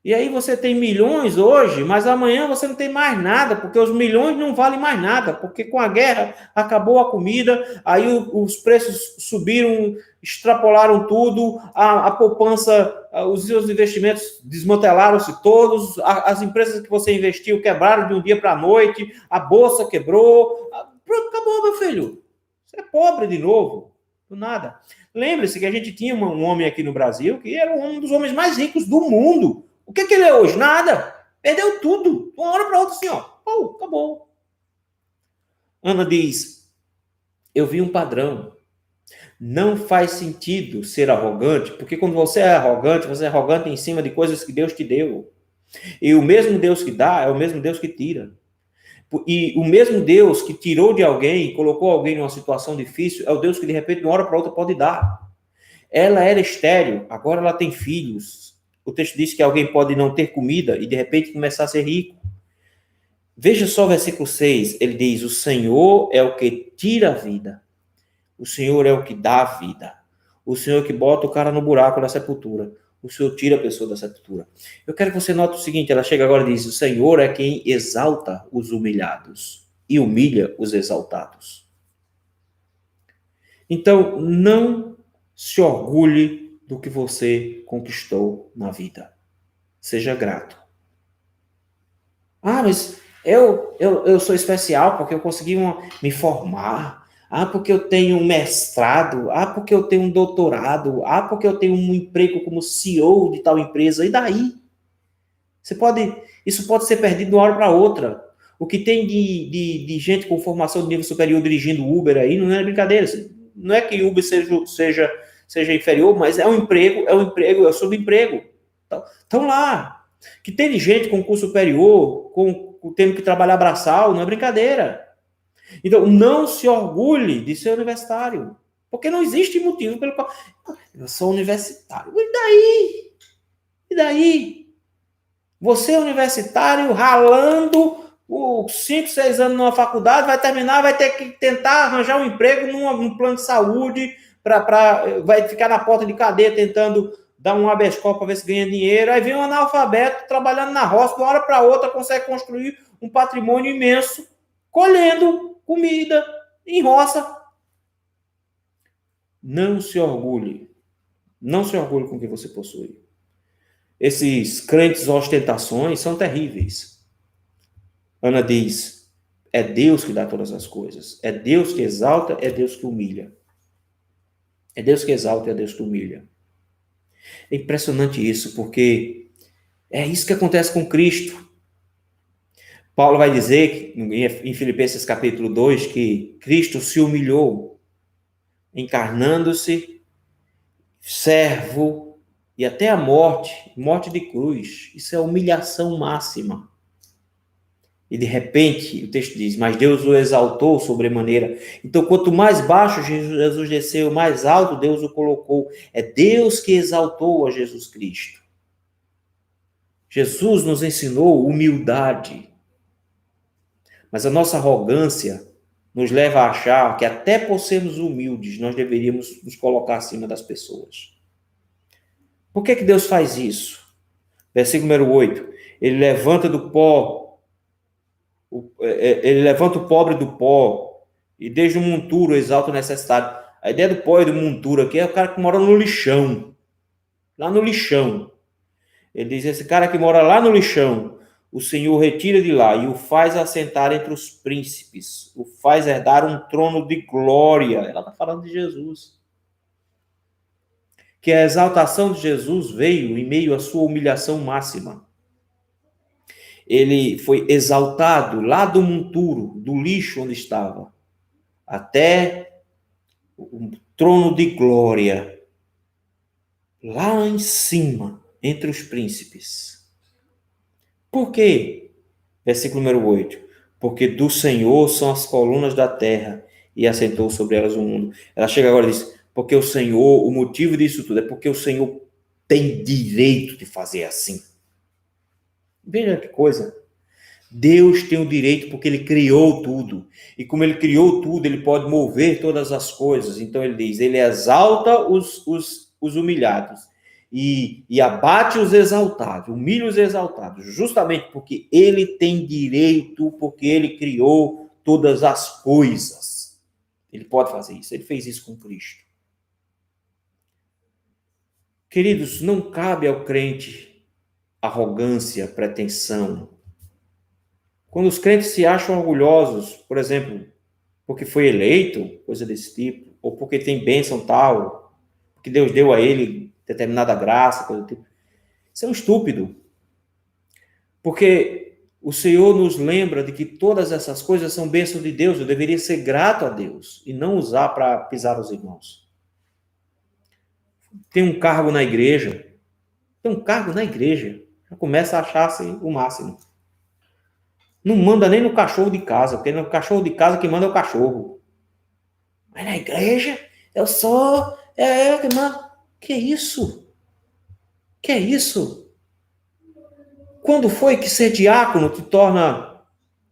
E aí você tem milhões hoje, mas amanhã você não tem mais nada, porque os milhões não valem mais nada, porque com a guerra acabou a comida, aí os preços subiram, extrapolaram tudo, a poupança, os seus investimentos desmantelaram-se todos, as empresas que você investiu quebraram de um dia para a noite, a bolsa quebrou, pronto, acabou, meu filho. Você é pobre de novo, do nada. Lembre-se que a gente tinha um homem aqui no Brasil que era um dos homens mais ricos do mundo. O que ele é hoje? Nada. Perdeu tudo. De uma hora para outra assim, acabou. Ana diz, eu vi um padrão. Não faz sentido ser arrogante, porque quando você é arrogante em cima de coisas que Deus te deu. E o mesmo Deus que dá é o mesmo Deus que tira. E o mesmo Deus que tirou de alguém, colocou alguém numa situação difícil, é o Deus que de repente de uma hora para outra pode dar. Ela era estéril, agora ela tem filhos. O texto diz que alguém pode não ter comida e de repente começar a ser rico. Veja só o versículo 6, ele diz, o Senhor é o que tira a vida. O Senhor é o que dá a vida. O Senhor é que bota o cara no buraco da sepultura. O Senhor tira a pessoa da sepultura. Eu quero que você note o seguinte, ela chega agora e diz, o Senhor é quem exalta os humilhados e humilha os exaltados. Então, não se orgulhe do que você conquistou na vida. Seja grato. Ah, mas eu sou especial porque eu consegui me formar. Ah, porque eu tenho um mestrado. Ah, porque eu tenho um doutorado. Ah, porque eu tenho um emprego como CEO de tal empresa. E daí? Isso pode ser perdido de uma hora para outra. O que tem de gente com formação de nível superior dirigindo Uber aí não é brincadeira. Não é que Uber seja inferior, mas é um emprego, é subemprego. Então lá. Que tem gente com curso superior, tendo que trabalhar braçal, não é brincadeira. Então, não se orgulhe de ser universitário. Porque não existe motivo pelo qual. Eu sou universitário. E daí? E daí? Você é universitário, ralando 5, 6 anos numa faculdade, vai terminar, vai ter que tentar arranjar um emprego num plano de saúde, vai ficar na porta de cadeia tentando dar um habeas corpus para ver se ganha dinheiro. Aí vem um analfabeto trabalhando na roça, de uma hora para outra consegue construir um patrimônio imenso, colhendo comida em roça. Não se orgulhe. Não se orgulhe com o que você possui. Esses crentes ostentações são terríveis. Ana diz, é Deus que dá todas as coisas. É Deus que exalta, é Deus que humilha. É Deus que exalta, é Deus que humilha. É impressionante isso, porque é isso que acontece com Cristo. Paulo vai dizer, em Filipenses capítulo 2, que Cristo se humilhou, encarnando-se, servo, e até a morte de cruz. Isso é humilhação máxima. E de repente, o texto diz, mas Deus o exaltou sobremaneira. Então, quanto mais baixo Jesus desceu, mais alto Deus o colocou. É Deus que exaltou a Jesus Cristo. Jesus nos ensinou humildade. Mas a nossa arrogância nos leva a achar que até por sermos humildes, nós deveríamos nos colocar acima das pessoas. Por que Deus faz isso? Versículo número 8. Ele levanta do pó, ele levanta o pobre do pó e desde o monturo exalta o necessitado. A ideia do pó e do monturo aqui é o cara que mora no lixão. Lá no lixão. Ele diz, esse cara que mora lá no lixão, o Senhor retira de lá e o faz assentar entre os príncipes, o faz herdar um trono de glória. Ela está falando de Jesus. Que a exaltação de Jesus veio em meio à sua humilhação máxima. Ele foi exaltado lá do monturo, do lixo onde estava, até o trono de glória, lá em cima, entre os príncipes. Por quê? Versículo número 8. Porque do Senhor são as colunas da terra e assentou sobre elas o mundo. Ela chega agora e diz, porque o Senhor, o motivo disso tudo é porque o Senhor tem direito de fazer assim. Veja que coisa. Deus tem o direito porque ele criou tudo. E como ele criou tudo, ele pode mover todas as coisas. Então ele diz, ele exalta os humilhados e abate os exaltados, humilha os exaltados, justamente porque ele tem direito, porque ele criou todas as coisas. Ele pode fazer isso. Ele fez isso com Cristo. Queridos, não cabe ao crente arrogância, pretensão. Quando os crentes se acham orgulhosos, por exemplo, porque foi eleito, coisa desse tipo, ou porque tem bênção tal, porque Deus deu a ele determinada graça, coisa do tipo. Isso é um estúpido. Porque o Senhor nos lembra de que todas essas coisas são bênçãos de Deus. Eu deveria ser grato a Deus e não usar para pisar os irmãos. Tem um cargo na igreja. Já começa a achar-se o máximo. Não manda nem no cachorro de casa, porque no cachorro de casa quem manda é o cachorro. Mas na igreja, eu sou... que manda. Que isso? Quando foi que ser diácono te torna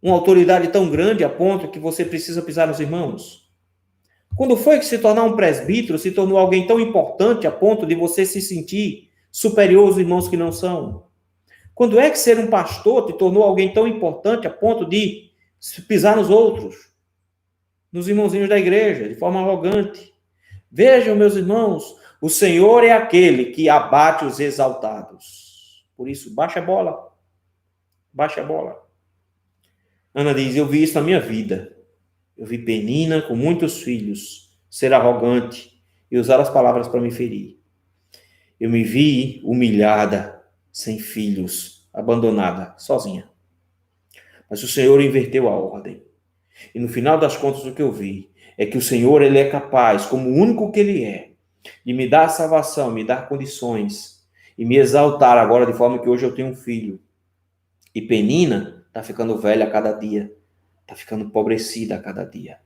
Uma autoridade tão grande a ponto que você precisa pisar nos irmãos? Quando foi que se tornar um presbítero se tornou alguém tão importante a ponto de você se sentir superior aos irmãos que não são? Quando é que ser um pastor te tornou alguém tão importante a ponto de pisar nos outros, nos irmãozinhos da igreja, de forma arrogante? Vejam, meus irmãos, o Senhor é aquele que abate os exaltados. Por isso, baixa a bola. Baixa a bola. Ana diz, eu vi isso na minha vida. Eu vi Penina com muitos filhos ser arrogante e usar as palavras para me ferir. Eu me vi humilhada, sem filhos, abandonada, sozinha. Mas o Senhor inverteu a ordem. E no final das contas, o que eu vi é que o Senhor, ele é capaz, como o único que ele é, de me dar salvação, me dar condições e me exaltar agora de forma que hoje eu tenho um filho. E Penina está ficando velha a cada dia, está ficando empobrecida a cada dia.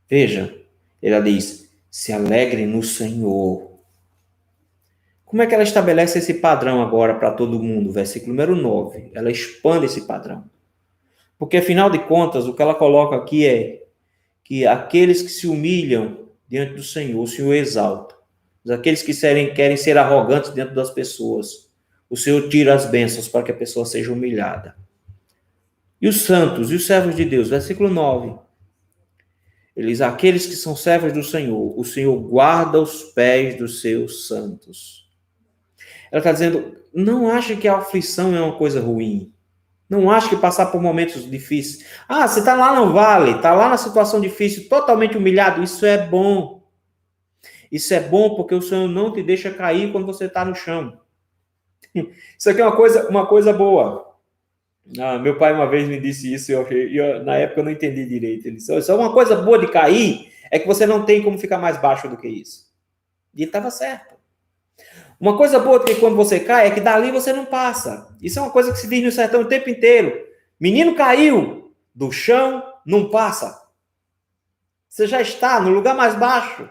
Veja, ela diz, se alegre no Senhor. Como é que ela estabelece esse padrão agora para todo mundo? Versículo número 9. Ela expande esse padrão. Porque, afinal de contas, o que ela coloca aqui é que aqueles que se humilham diante do Senhor, o Senhor exalta. Mas aqueles que querem ser arrogantes diante das pessoas, o Senhor tira as bênçãos para que a pessoa seja humilhada. E os santos, e os servos de Deus, versículo 9. Eles, aqueles que são servos do Senhor, o Senhor guarda os pés dos seus santos. Ela está dizendo, não ache que a aflição é uma coisa ruim. Não ache que passar por momentos difíceis. Ah, você está lá no vale, está lá na situação difícil, totalmente humilhado. Isso é bom. Isso é bom porque o Senhor não te deixa cair quando você está no chão. Isso aqui é uma coisa boa. Meu pai uma vez me disse isso e na época eu não entendi direito. Ele disse, isso é uma coisa boa de cair, é que você não tem como ficar mais baixo do que isso. E ele estava certo. Uma coisa boa de que quando você cai é que dali você não passa. Isso é uma coisa que se diz no sertão o tempo inteiro. Menino caiu do chão, não passa. Você já está no lugar mais baixo.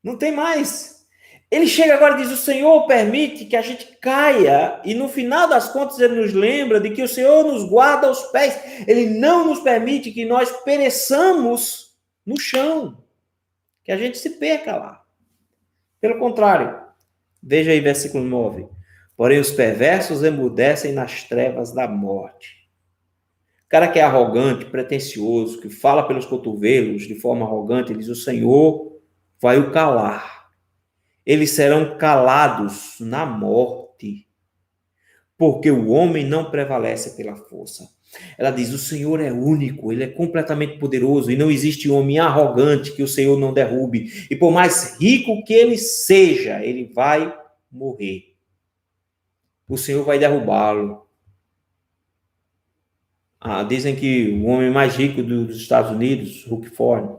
Não tem mais. Ele chega agora e diz, o Senhor permite que a gente caia, e no final das contas ele nos lembra de que o Senhor nos guarda os pés. Ele não nos permite que nós pereçamos no chão, que a gente se perca lá. Pelo contrário, veja aí versículo 9. Porém os perversos emudecem nas trevas da morte. O cara que é arrogante, pretensioso, que fala pelos cotovelos de forma arrogante, ele diz, o Senhor vai o calar. Eles serão calados na morte, porque o homem não prevalece pela força. Ela diz, o Senhor é único, ele é completamente poderoso, e não existe homem arrogante que o Senhor não derrube. E por mais rico que ele seja, ele vai morrer. O Senhor vai derrubá-lo. Dizem que o homem mais rico dos Estados Unidos, Rockefeller,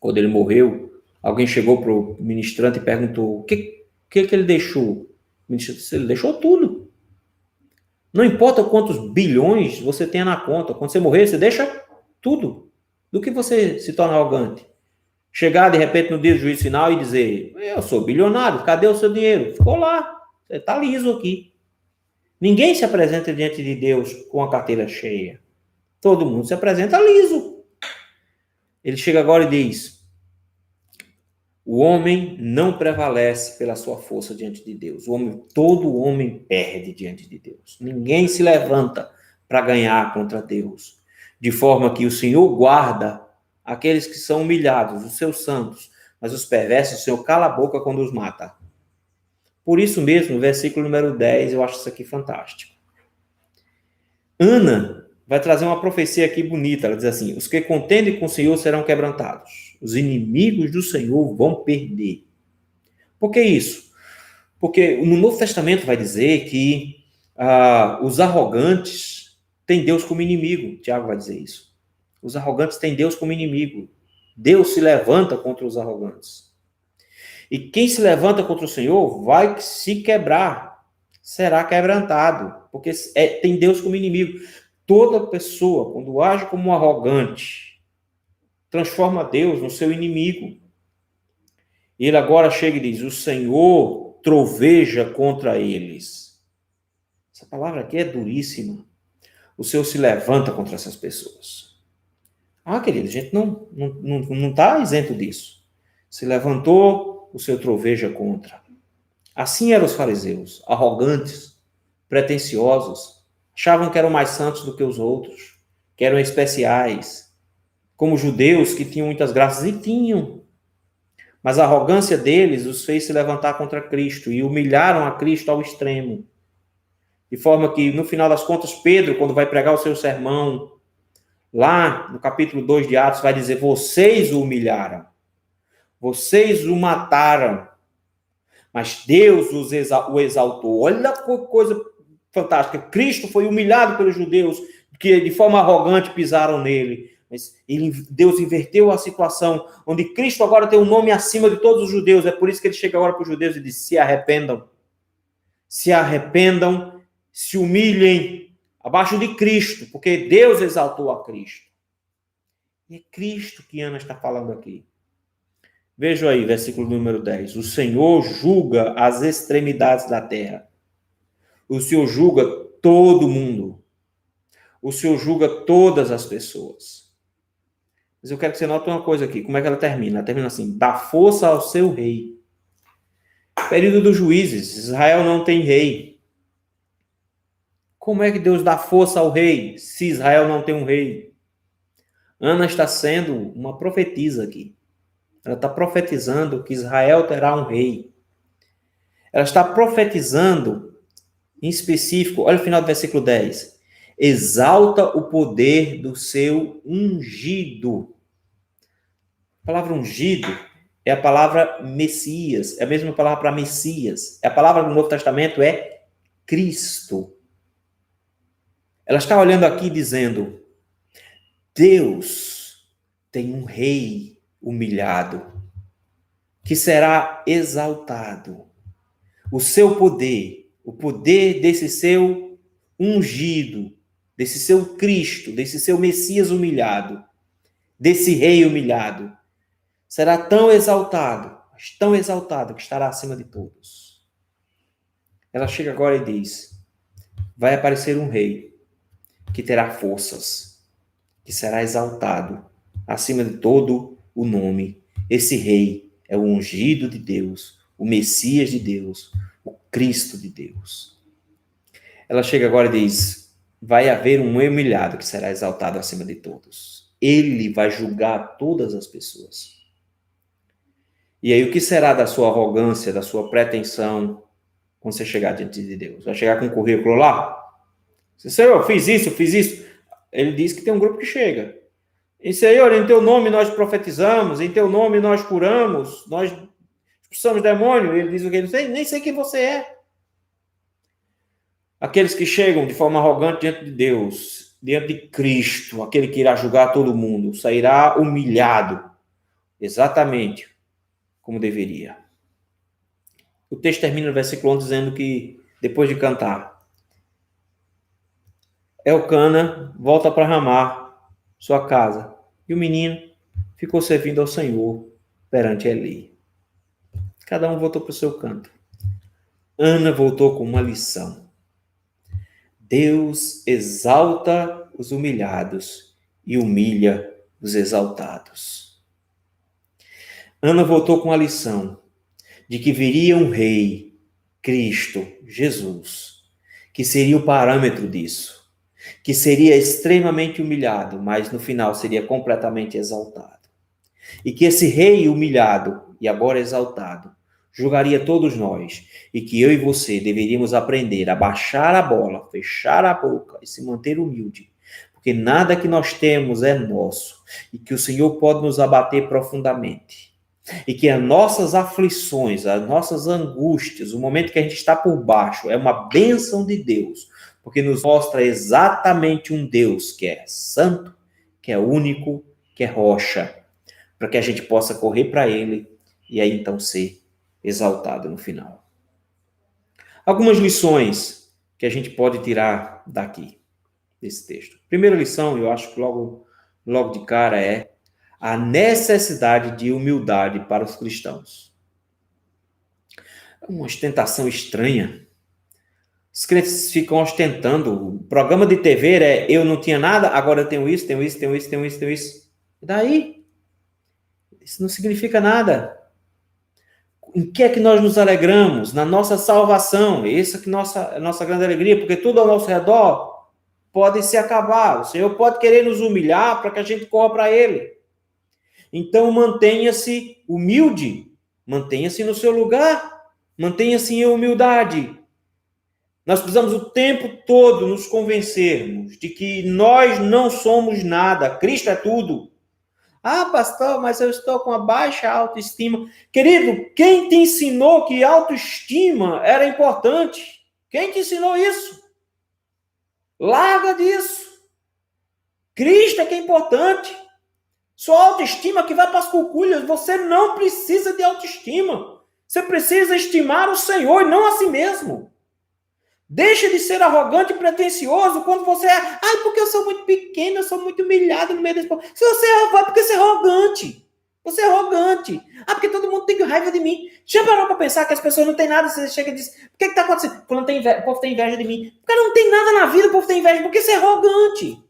quando ele morreu, alguém chegou para o ministrante e perguntou, o que ele deixou? O ministrante disse, ele deixou tudo. Não importa quantos bilhões você tenha na conta, quando você morrer, você deixa tudo. Do que você se torna arrogante? Chegar, de repente, no dia do juízo final e dizer, eu sou bilionário, cadê o seu dinheiro? Ficou lá, você está liso aqui. Ninguém se apresenta diante de Deus com a carteira cheia. Todo mundo se apresenta liso. Ele chega agora e diz, o homem não prevalece pela sua força diante de Deus. Todo homem perde diante de Deus. Ninguém se levanta para ganhar contra Deus. De forma que o Senhor guarda aqueles que são humilhados, os seus santos, mas os perversos, o Senhor cala a boca quando os mata. Por isso mesmo, versículo número 10, eu acho isso aqui fantástico. Ana vai trazer uma profecia aqui bonita. Ela diz assim, os que contendem com o Senhor serão quebrantados. Os inimigos do Senhor vão perder. Por que isso? Porque no Novo Testamento vai dizer que os arrogantes têm Deus como inimigo. Tiago vai dizer isso. Os arrogantes têm Deus como inimigo. Deus se levanta contra os arrogantes. E quem se levanta contra o Senhor vai se quebrar, será quebrantado, porque tem Deus como inimigo. Toda pessoa, quando age como um arrogante, transforma Deus no seu inimigo. E ele agora chega e diz, o Senhor troveja contra eles. Essa palavra aqui é duríssima. o Senhor se levanta contra essas pessoas. Querido, a gente não está isento disso. Se levantou, o Senhor troveja contra. Assim eram os fariseus, arrogantes, pretensiosos, achavam que eram mais santos do que os outros, que eram especiais, como judeus que tinham muitas graças, e tinham. Mas a arrogância deles os fez se levantar contra Cristo e humilharam a Cristo ao extremo. De forma que, no final das contas, Pedro, quando vai pregar o seu sermão, lá no capítulo 2 de Atos, vai dizer: vocês o humilharam, vocês o mataram, mas Deus o exaltou. Olha que coisa fantástica. Cristo foi humilhado pelos judeus, que de forma arrogante pisaram nele. Mas Deus inverteu a situação, onde Cristo agora tem um nome acima de todos os judeus. É por isso que ele chega agora para os judeus e diz: se arrependam. Se arrependam, se humilhem abaixo de Cristo, porque Deus exaltou a Cristo. E é Cristo que Ana está falando aqui. Vejam aí, versículo número 10. O Senhor julga as extremidades da terra. O Senhor julga todo mundo. O Senhor julga todas as pessoas. Mas eu quero que você note uma coisa aqui. Como é que ela termina? Ela termina assim: dá força ao seu rei. Período dos juízes. Israel não tem rei. Como é que Deus dá força ao rei se Israel não tem um rei? Ana está sendo uma profetisa aqui. Ela está profetizando que Israel terá um rei. Ela está profetizando, em específico, olha o final do versículo 10. Exalta o poder do seu ungido. A palavra ungido é a palavra Messias. É a mesma palavra para Messias. A palavra do Novo Testamento é Cristo. Ela está olhando aqui dizendo: Deus tem um rei humilhado, que será exaltado. O seu poder, o poder desse seu ungido, desse seu Cristo, desse seu Messias humilhado, desse rei humilhado, será tão exaltado, mas tão exaltado que estará acima de todos. Ela chega agora e diz: vai aparecer um rei que terá forças, que será exaltado acima de todo o nome. Esse rei é o ungido de Deus, o Messias de Deus, o Cristo de Deus. Ela chega agora e diz: vai haver um humilhado que será exaltado acima de todos. Ele vai julgar todas as pessoas. E aí o que será da sua arrogância, da sua pretensão, quando você chegar diante de Deus? Vai chegar com um currículo lá? Senhor, eu fiz isso, eu fiz isso. Ele diz que tem um grupo que chega. E Senhor, em teu nome nós profetizamos, em teu nome nós curamos, nós expulsamos demônio. Ele diz o que? Nem sei quem você é. Aqueles que chegam de forma arrogante diante de Deus, diante de Cristo, aquele que irá julgar todo mundo, sairá humilhado, exatamente como deveria. O texto termina no versículo 11 dizendo que, depois de cantar, Elcana volta para Ramá, sua casa, e o menino ficou servindo ao Senhor perante Eli. Cada um voltou para o seu canto. Ana voltou com uma lição. Deus exalta os humilhados e humilha os exaltados. Ana voltou com a lição de que viria um rei, Cristo, Jesus, que seria o parâmetro disso, que seria extremamente humilhado, mas no final seria completamente exaltado. E que esse rei humilhado e agora exaltado julgaria todos nós, e que eu e você deveríamos aprender a baixar a bola, fechar a boca e se manter humilde, porque nada que nós temos é nosso, e que o Senhor pode nos abater profundamente, e que as nossas aflições, as nossas angústias, o momento que a gente está por baixo, é uma bênção de Deus, porque nos mostra exatamente um Deus que é santo, que é único, que é rocha, para que a gente possa correr para Ele e aí então ser exaltado no final. Algumas lições que a gente pode tirar daqui, desse texto. Primeira lição, eu acho que logo de cara, é a necessidade de humildade para os cristãos. É uma ostentação estranha. Os crentes ficam ostentando. O programa de TV é eu não tinha nada, agora eu tenho isso, tenho isso, tenho isso, tenho isso, tenho isso. E daí? Isso não significa nada. Em que é que nós nos alegramos? Na nossa salvação. Essa que é a nossa grande alegria, porque tudo ao nosso redor pode se acabar. O Senhor pode querer nos humilhar para que a gente corra para Ele. Então mantenha-se humilde, mantenha-se no seu lugar, mantenha-se em humildade. Nós precisamos o tempo todo nos convencermos de que nós não somos nada, Cristo é tudo. Ah, pastor, mas eu estou com a baixa autoestima. Querido, quem te ensinou que autoestima era importante? Quem te ensinou isso? Larga disso. Cristo é que é importante. Sua autoestima que vai para as cuculhas. Você não precisa de autoestima. Você precisa estimar o Senhor e não a si mesmo. Deixa de ser arrogante e pretensioso quando você é... Ai, porque eu sou muito pequeno, eu sou muito humilhado no meio desse povo. Se você é porque você é arrogante. Você é arrogante. Ah, porque todo mundo tem raiva de mim. Já parou para pensar que as pessoas não têm nada? Você chega e diz, o que está acontecendo? Quando o povo tem inveja de mim. Porque não tem nada na vida, o povo tem inveja. Porque você é arrogante.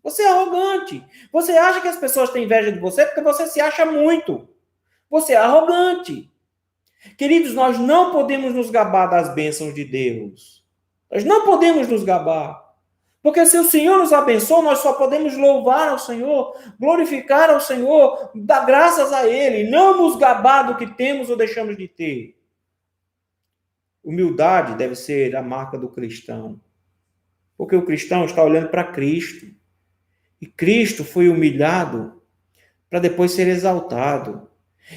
Você é arrogante. Você acha que as pessoas têm inveja de você porque você se acha muito. Você é arrogante. Queridos, nós não podemos nos gabar das bênçãos de Deus. Nós não podemos nos gabar. Porque se o Senhor nos abençoa, nós só podemos louvar ao Senhor, glorificar ao Senhor, dar graças a Ele, não nos gabar do que temos ou deixamos de ter. Humildade deve ser a marca do cristão. Porque o cristão está olhando para Cristo. E Cristo foi humilhado para depois ser exaltado.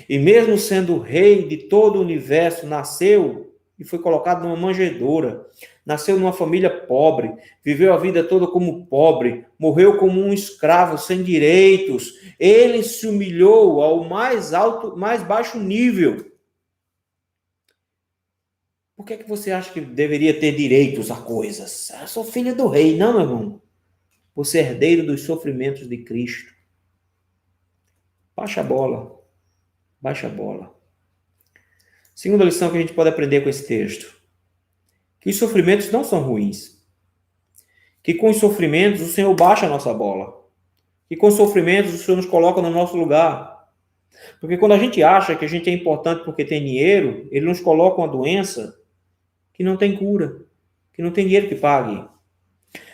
E mesmo sendo o rei de todo o universo, nasceu e foi colocado numa manjedoura. Nasceu numa família pobre, viveu a vida toda como pobre, morreu como um escravo sem direitos. Ele se humilhou ao mais alto, mais baixo nível. Por que é que você acha que deveria ter direitos a coisas? Eu sou filho do rei. Não, meu irmão. Você é herdeiro dos sofrimentos de Cristo. Baixa a bola. Baixa a bola. Segunda lição que a gente pode aprender com esse texto. Que os sofrimentos não são ruins. Que com os sofrimentos o Senhor baixa a nossa bola. Que com os sofrimentos o Senhor nos coloca no nosso lugar. Porque quando a gente acha que a gente é importante porque tem dinheiro, Ele nos coloca uma doença que não tem cura. Que não tem dinheiro que pague.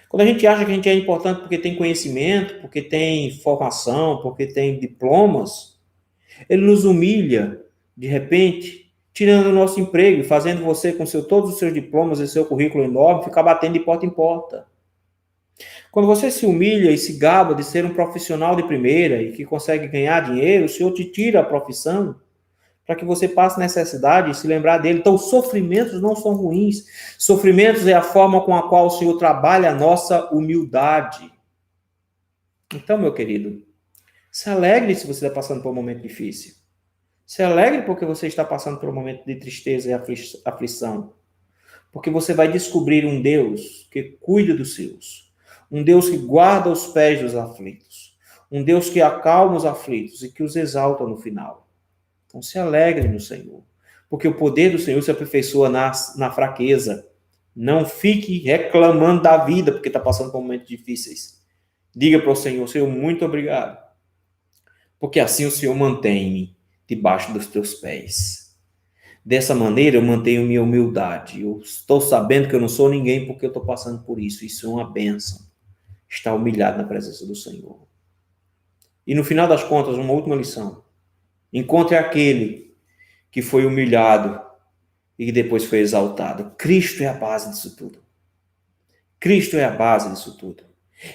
Quando a gente acha que a gente é importante porque tem conhecimento, porque tem formação, porque tem diplomas, Ele nos humilha, de repente, tirando o nosso emprego e fazendo você, com todos os seus diplomas e seu currículo enorme, ficar batendo de porta em porta. Quando você se humilha e se gaba de ser um profissional de primeira e que consegue ganhar dinheiro, o Senhor te tira a profissão para que você passe necessidade e se lembrar dele. Então, sofrimentos não são ruins. Sofrimentos é a forma com a qual o Senhor trabalha a nossa humildade. Então, meu querido, se alegre se você está passando por um momento difícil. Se alegre porque você está passando por um momento de tristeza e aflição. Porque você vai descobrir um Deus que cuida dos seus. Um Deus que guarda os pés dos aflitos. Um Deus que acalma os aflitos e que os exalta no final. Então se alegre no Senhor. Porque o poder do Senhor se aperfeiçoa na fraqueza. Não fique reclamando da vida porque está passando por momentos difíceis. Diga para o Senhor, Senhor, muito obrigado. Porque assim o Senhor mantém-me debaixo dos teus pés. Dessa maneira eu mantenho minha humildade. Eu estou sabendo que eu não sou ninguém porque eu estou passando por isso. Isso é uma bênção. Estar humilhado na presença do Senhor. E no final das contas, uma última lição. Encontre aquele que foi humilhado e que depois foi exaltado. Cristo é a base disso tudo. Cristo é a base disso tudo.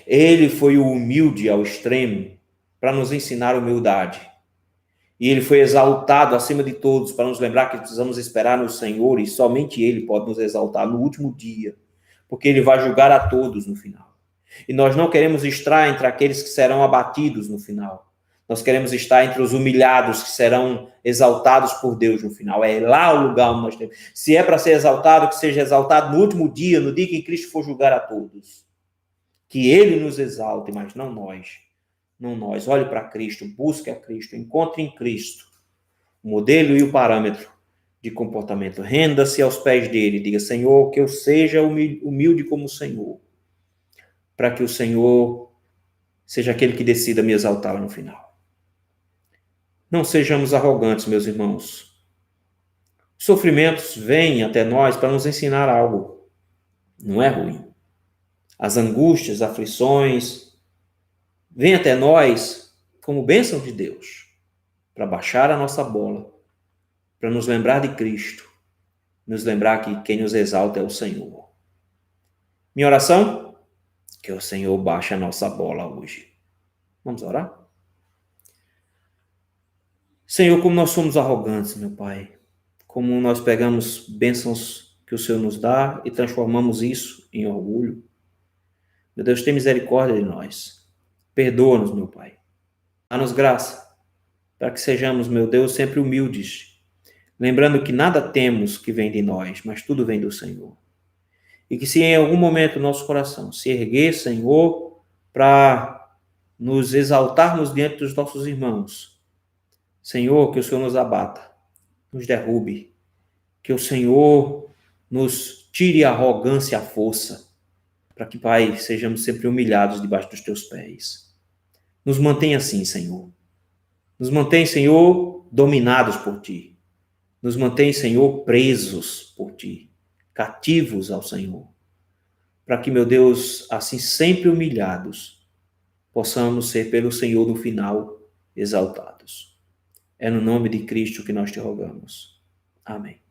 Ele foi o humilde ao extremo para nos ensinar humildade. E ele foi exaltado acima de todos para nos lembrar que precisamos esperar no Senhor e somente Ele pode nos exaltar no último dia, porque Ele vai julgar a todos no final. E nós não queremos estar entre aqueles que serão abatidos no final. Nós queremos estar entre os humilhados que serão exaltados por Deus no final. É lá o lugar onde nós temos. Se é para ser exaltado, que seja exaltado no último dia, no dia que Cristo for julgar a todos. Que Ele nos exalte, mas não nós. Não nós. Olhe para Cristo, busque a Cristo, encontre em Cristo o modelo e o parâmetro de comportamento. Renda-se aos pés dele, diga: Senhor, que eu seja humilde como o Senhor, para que o Senhor seja aquele que decida me exaltar no final. Não sejamos arrogantes, meus irmãos. Os sofrimentos vêm até nós para nos ensinar algo. Não é ruim. As angústias, aflições, vêm até nós como bênção de Deus, para baixar a nossa bola, para nos lembrar de Cristo, nos lembrar que quem nos exalta é o Senhor. Minha oração? Que o Senhor baixe a nossa bola hoje. Vamos orar? Senhor, como nós somos arrogantes, meu Pai. Como nós pegamos bênçãos que o Senhor nos dá e transformamos isso em orgulho. Meu Deus, tem misericórdia de nós. Perdoa-nos, meu Pai. Dá-nos graça, para que sejamos, meu Deus, sempre humildes, lembrando que nada temos que vem de nós, mas tudo vem do Senhor. E que se em algum momento nosso coração se erguer, Senhor, para nos exaltarmos diante dos nossos irmãos, Senhor, que o Senhor nos abata, nos derrube, que o Senhor nos tire a arrogância e a força, para que, Pai, sejamos sempre humilhados debaixo dos teus pés. Nos mantenha assim, Senhor. Nos mantém, Senhor, dominados por ti. Nos mantém, Senhor, presos por ti, cativos ao Senhor. Para que, meu Deus, assim sempre humilhados, possamos ser pelo Senhor no final exaltados. É no nome de Cristo que nós te rogamos. Amém.